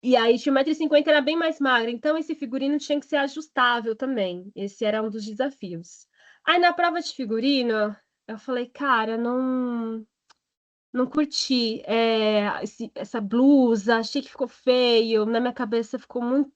Speaker 2: E aí tinha 1,50 m, era bem mais magra. Então, esse figurino tinha que ser ajustável também. Esse era um dos desafios. Aí, na prova de figurino, eu falei, cara, não curti essa blusa, achei que ficou feio. Na minha cabeça ficou muito.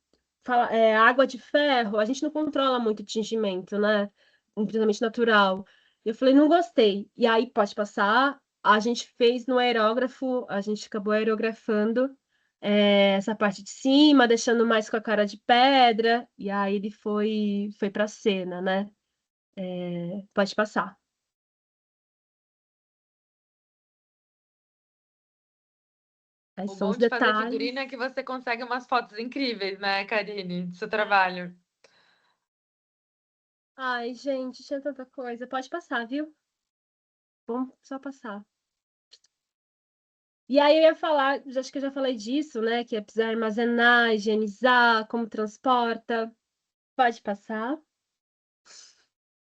Speaker 2: Água de ferro, a gente não controla muito o tingimento, né? Completamente natural. Eu falei, não gostei. E aí, pode passar. A gente fez no aerógrafo, a gente acabou aerografando essa parte de cima, deixando mais com a cara de pedra. E aí ele foi para a cena, né? Pode passar. Aí
Speaker 1: O
Speaker 2: são
Speaker 1: bom
Speaker 2: os
Speaker 1: de fazer
Speaker 2: detalhes.
Speaker 1: figurino é que você consegue umas fotos incríveis, né, Karine, do seu trabalho.
Speaker 2: Ai, gente, tinha tanta coisa. Pode passar, viu? Vamos só passar. E aí eu ia falar, acho que eu já falei disso, né? Que é precisar armazenar, higienizar, como transporta. Pode passar.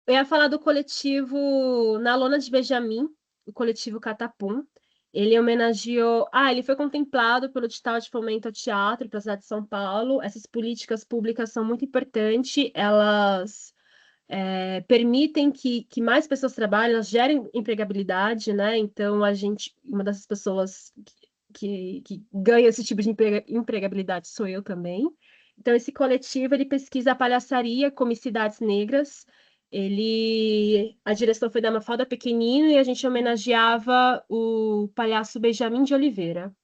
Speaker 2: Eu ia falar do coletivo Na Lona de Benjamin, o coletivo Catapum. Ele homenageou. Ele foi contemplado pelo edital de fomento ao teatro para a cidade de São Paulo. Essas políticas públicas são muito importantes. Elas permitem que mais pessoas trabalhem, elas gerem empregabilidade, né? Então, uma dessas pessoas que ganha esse tipo de empregabilidade sou eu também. Então, esse coletivo, ele pesquisa a palhaçaria, comicidades negras. A direção foi da Mafalda Pequenino e a gente homenageava o palhaço Benjamin de Oliveira.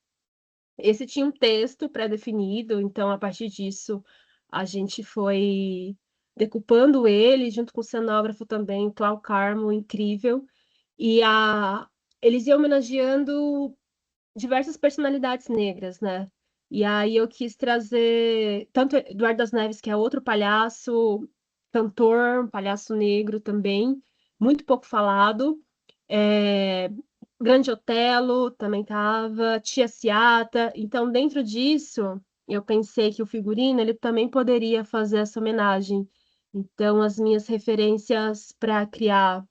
Speaker 2: Esse tinha um texto pré-definido, então, a partir disso, a gente foi decupando ele, junto com o cenógrafo também, o Clau Carmo, incrível. E eles iam homenageando diversas personalidades negras, né? E aí eu quis trazer tanto Eduardo das Neves, que é outro palhaço, cantor, um palhaço negro também, muito pouco falado. É, Grande Otelo também tava, Tia Ciata. Então, dentro disso, eu pensei que o figurino ele também poderia fazer essa homenagem. Então, as minhas referências para criar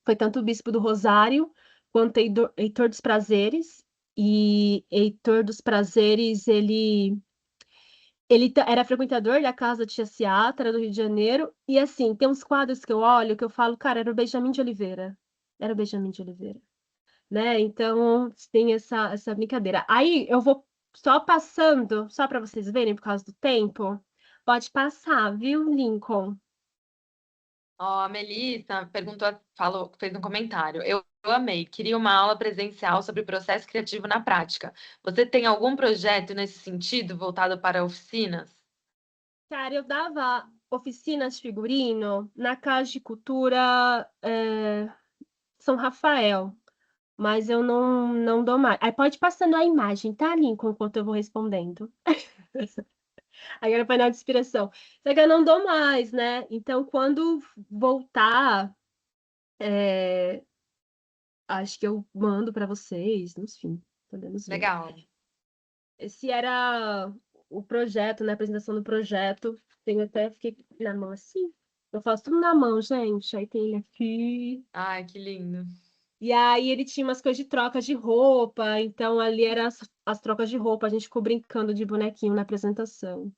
Speaker 2: foi tanto o Bispo do Rosário quanto Heitor dos Prazeres. E Heitor dos Prazeres, ele era frequentador da casa de Tia Ciata, do Rio de Janeiro. E assim, tem uns quadros que eu olho que eu falo, cara, era o Benjamin de Oliveira. Era o Benjamin de Oliveira, né? Então, tem essa brincadeira. Aí eu vou só passando, só para vocês verem por causa do tempo. Pode passar, viu, Lincoln?
Speaker 1: Ó, a Melissa perguntou, falou, fez um comentário. Eu amei, queria uma aula presencial sobre o processo criativo na prática. Você tem algum projeto nesse sentido voltado para oficinas?
Speaker 2: Cara, eu dava oficinas de figurino na Casa de Cultura São Rafael, mas eu não dou mais. Aí pode ir passando a imagem, tá, Lincoln, enquanto eu vou respondendo. Aí era painel de inspiração. Só que eu não dou mais, né? Então, quando voltar, é, acho que eu mando para vocês, enfim, podemos ver.
Speaker 1: Legal.
Speaker 2: Esse era o projeto, né? A apresentação do projeto. Tenho até, fiquei na mão assim. Eu faço tudo na mão, gente. Aí tem ele aqui.
Speaker 1: Ai, que lindo.
Speaker 2: E aí ele tinha umas coisas de troca de roupa. Então ali eram as trocas de roupa. A gente ficou brincando de bonequinho na apresentação.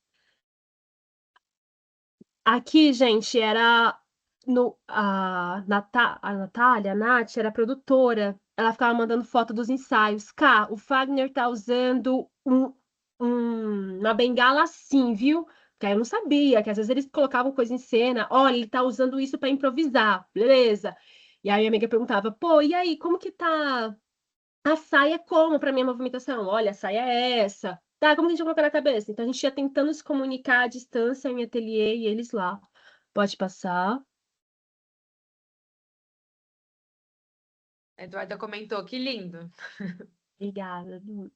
Speaker 2: Aqui, gente, era a Natália, a Nath, era produtora. Ela ficava mandando foto dos ensaios. Cá, o Fagner tá usando uma bengala assim, viu? Que aí eu não sabia, que às vezes eles colocavam coisa em cena. Olha, ele tá usando isso para improvisar, beleza? E aí a minha amiga perguntava, pô, e aí, como que tá a saia como para minha movimentação? Olha, a saia é essa. Tá, como que a gente vai colocar na cabeça? Então a gente ia tentando se comunicar à distância em ateliê e eles lá. Pode passar.
Speaker 1: A Eduarda comentou, que lindo.
Speaker 2: Obrigada, Lu.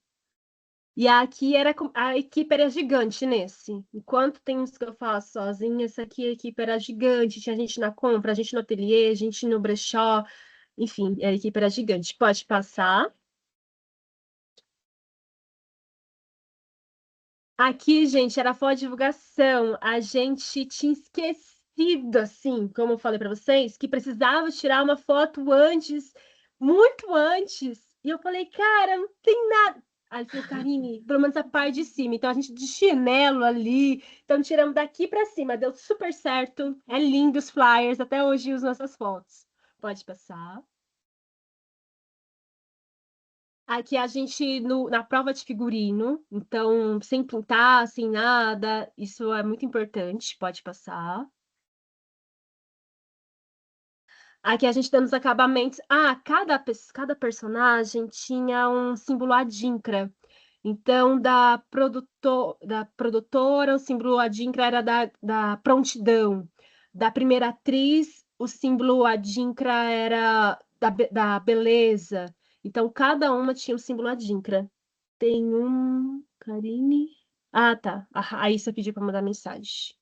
Speaker 2: E aqui a equipe era gigante nesse. Enquanto tem uns que eu faço sozinha, essa aqui a equipe era gigante. Tinha gente na compra, gente no ateliê, gente no brechó. Enfim, a equipe era gigante. Pode passar. Aqui, gente, era foto de divulgação. A gente tinha esquecido, assim, como eu falei para vocês, que precisava tirar uma foto antes, muito antes. E eu falei, cara, não tem nada. Aí ele falou, Karine, pelo menos a parte de cima. Então a gente de chinelo ali. Então tiramos daqui para cima. Deu super certo. É lindo os flyers. Até hoje uso nossas fotos. Pode passar. Aqui a gente na prova de figurino, então sem pintar, sem nada, isso é muito importante, pode passar. Aqui a gente dando os acabamentos. Ah, cada personagem tinha um símbolo adinkra. Então, da produtora, o símbolo adinkra era da prontidão. Da primeira atriz, o símbolo adinkra era da beleza. Então, cada uma tinha um símbolo adinkra. Tem um. Karine. Ah, tá. A Raíssa pediu para mandar mensagem.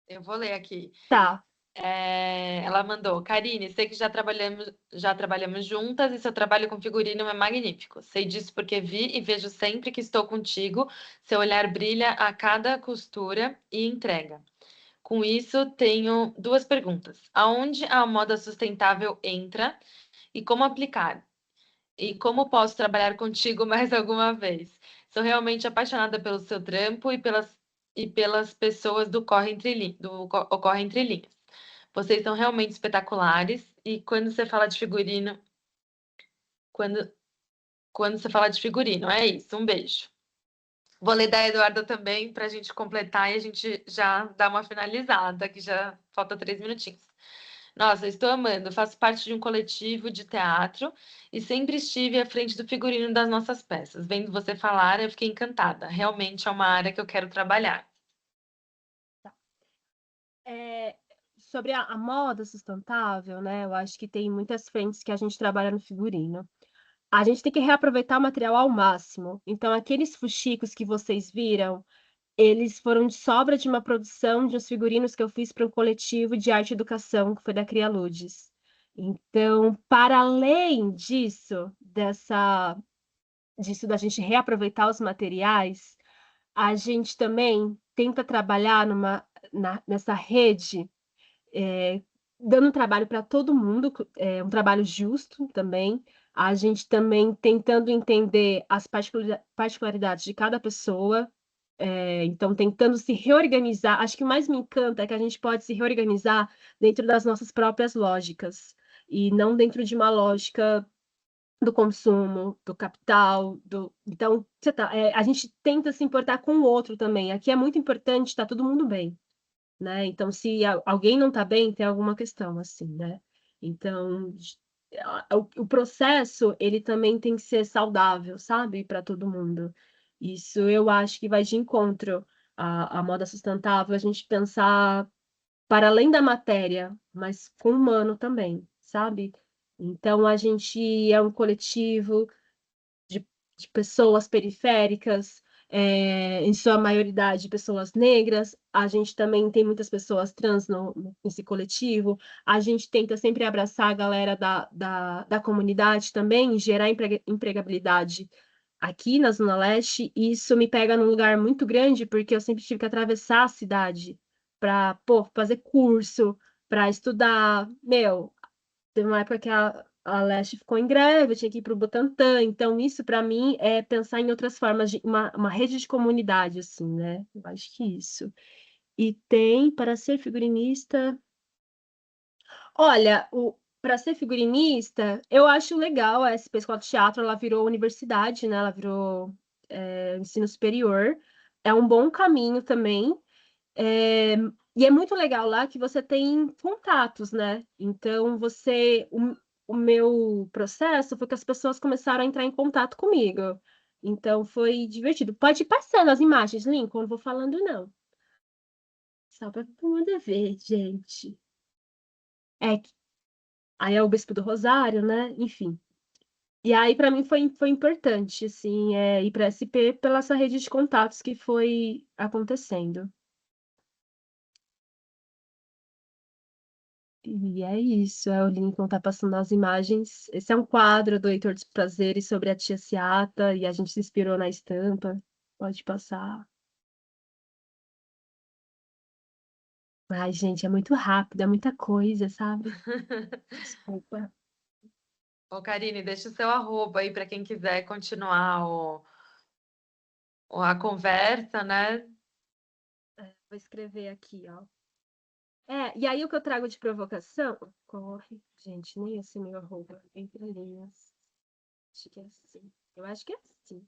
Speaker 1: Eu vou ler aqui.
Speaker 2: Tá.
Speaker 1: Ela mandou, Karine, sei que já trabalhamos juntas e seu trabalho com figurino é magnífico. Sei disso porque vi e vejo sempre que estou contigo. Seu olhar brilha a cada costura e entrega. Com isso, tenho duas perguntas. Aonde a moda sustentável entra e como aplicar? E como posso trabalhar contigo mais alguma vez? Sou realmente apaixonada pelo seu trampo e pelas pessoas Ocorre Entre Linhas. Vocês são realmente espetaculares. E quando você fala de figurino, quando, quando você fala de figurino, é isso. Um beijo. Vou ler da Eduarda também para a gente completar e a gente já dar uma finalizada, que já falta 3 minutinhos. Nossa, estou amando. Faço parte de um coletivo de teatro e sempre estive à frente do figurino das nossas peças. Vendo você falar, eu fiquei encantada. Realmente é uma área que eu quero trabalhar.
Speaker 2: É, sobre a moda sustentável, né? Eu acho que tem muitas frentes que a gente trabalha no figurino. A gente tem que reaproveitar o material ao máximo. Então, aqueles fuxicos que vocês viram, eles foram de sobra de uma produção de uns figurinos que eu fiz para um coletivo de arte e educação, que foi da Crialudes. Então, para além disso da gente reaproveitar os materiais, a gente também tenta trabalhar nessa rede, é, dando trabalho para todo mundo, um trabalho justo também. A gente também tentando entender as particularidades de cada pessoa, então tentando se reorganizar. Acho que o mais me encanta é que a gente pode se reorganizar dentro das nossas próprias lógicas, e não dentro de uma lógica do consumo, do capital, então a gente tenta se importar com o outro também. Aqui é muito importante estar todo mundo bem, né? Então, se alguém não está bem, tem alguma questão, assim, né? Então, o processo, ele também tem que ser saudável, sabe? Para todo mundo. Isso eu acho que vai de encontro à moda sustentável, a gente pensar para além da matéria, mas com o humano também, sabe? Então a gente é um coletivo de, de pessoas periféricas, em sua maioridade pessoas negras. A gente também tem muitas pessoas trans nesse coletivo. A gente tenta sempre abraçar a galera da comunidade também, gerar empregabilidade aqui na Zona Leste. E isso me pega num lugar muito grande, porque eu sempre tive que atravessar a cidade para, fazer curso, para estudar. Meu, teve uma época que a Leste ficou em greve, eu tinha que ir para o Butantã. Então, isso para mim é pensar em outras formas de uma rede de comunidade, assim, né? Eu acho que isso. E tem para ser figurinista. Olha, para ser figurinista, eu acho legal a SP Escola de Teatro, ela virou universidade, né? Ela virou ensino superior. É um bom caminho também. É, e é muito legal lá que você tem contatos, né? Então, o meu processo foi que as pessoas começaram a entrar em contato comigo. Então, foi divertido. Pode ir passando as imagens, Lincoln, não vou falando, não. Só para poder ver, gente. É, aí é o Bispo do Rosário, né? Enfim. E aí, para mim, foi importante, assim, ir para SP pela essa rede de contatos que foi acontecendo. E é isso, o Lincoln tá passando as imagens. Esse é um quadro do Heitor dos Prazeres sobre a tia Ciata, e a gente se inspirou na estampa. Pode passar. Ai, gente, é muito rápido, é muita coisa, sabe? Desculpa.
Speaker 1: Ô, Karine, deixa o seu arroba aí para quem quiser continuar a conversa, né?
Speaker 2: Vou escrever aqui, ó. E aí o que eu trago de provocação. Corre, gente, nem esse meu arroba, entre linhas. Acho que é assim. Eu acho que é assim.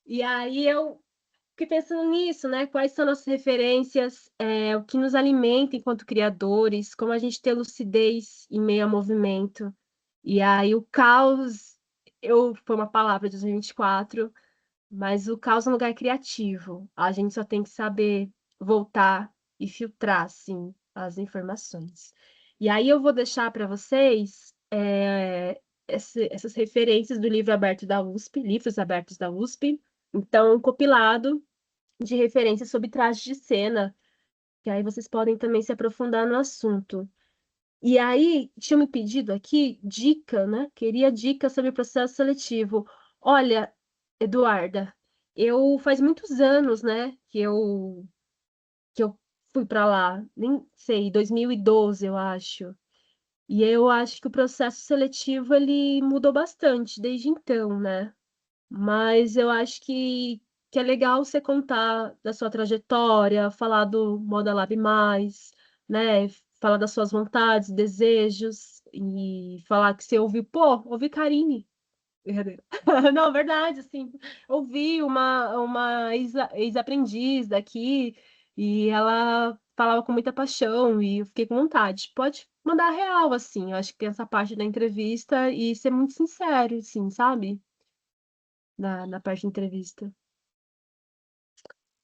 Speaker 2: E aí eu fiquei pensando nisso, né? Quais são nossas referências, o que nos alimenta enquanto criadores, como a gente ter lucidez em meio ao movimento. E aí o caos, foi uma palavra de 2024, mas o caos é um lugar criativo. A gente só tem que saber voltar e filtrar, assim, as informações. E aí eu vou deixar para vocês essas referências do livro aberto da USP, livros abertos da USP. Então, um compilado de referências sobre traje de cena, que aí vocês podem também se aprofundar no assunto. E aí, tinha me pedido aqui dica, né? Queria dica sobre o processo seletivo. Olha, Eduarda, eu faz muitos anos, né, que eu fui para lá, nem sei, 2012, eu acho. E eu acho que o processo seletivo ele mudou bastante desde então, né? Mas eu acho que é legal você contar da sua trajetória, falar do Moda Lab Mais, né? Falar das suas vontades, desejos, e falar que você ouviu, ouvi Karine. Brincadeira. Não, verdade, assim, ouvi uma ex-aprendiz daqui e ela falava com muita paixão e eu fiquei com vontade. Pode mandar real, assim, eu acho que tem essa parte da entrevista e ser muito sincero, assim, sabe? Na parte de entrevista.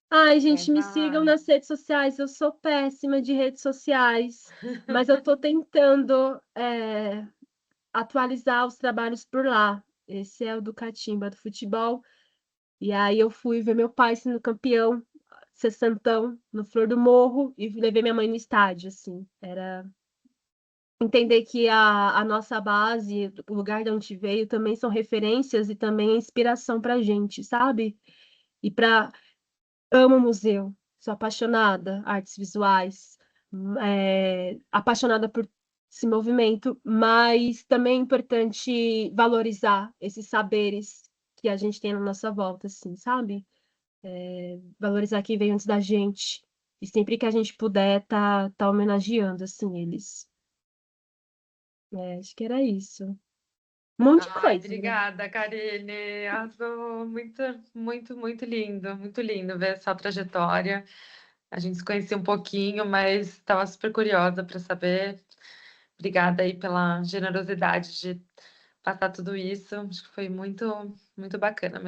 Speaker 2: Ai, gente, me sigam
Speaker 1: Vai.
Speaker 2: nas redes sociais. Eu sou péssima de redes sociais, mas eu tô tentando atualizar os trabalhos por lá. Esse é o do Catimba, do futebol. E aí eu fui ver meu pai sendo campeão, sessentão, no Flor do Morro, e levei minha mãe no estádio, assim. Era entender que a nossa base, o lugar de onde veio, também são referências e também é inspiração pra gente, sabe? E para amo museu, sou apaixonada, artes visuais, apaixonada por esse movimento, mas também é importante valorizar esses saberes que a gente tem na nossa volta, assim, sabe? Valorizar quem veio antes da gente. E sempre que a gente puder, tá homenageando, assim, eles. Acho que era isso. Um monte de
Speaker 1: Ai,
Speaker 2: coisa, né?
Speaker 1: obrigada, Karine. Arrasou. Muito, muito, muito lindo ver essa trajetória. A gente se conhecia um pouquinho, mas estava super curiosa para saber. Obrigada aí pela generosidade de passar tudo isso. Acho que foi muito, muito bacana.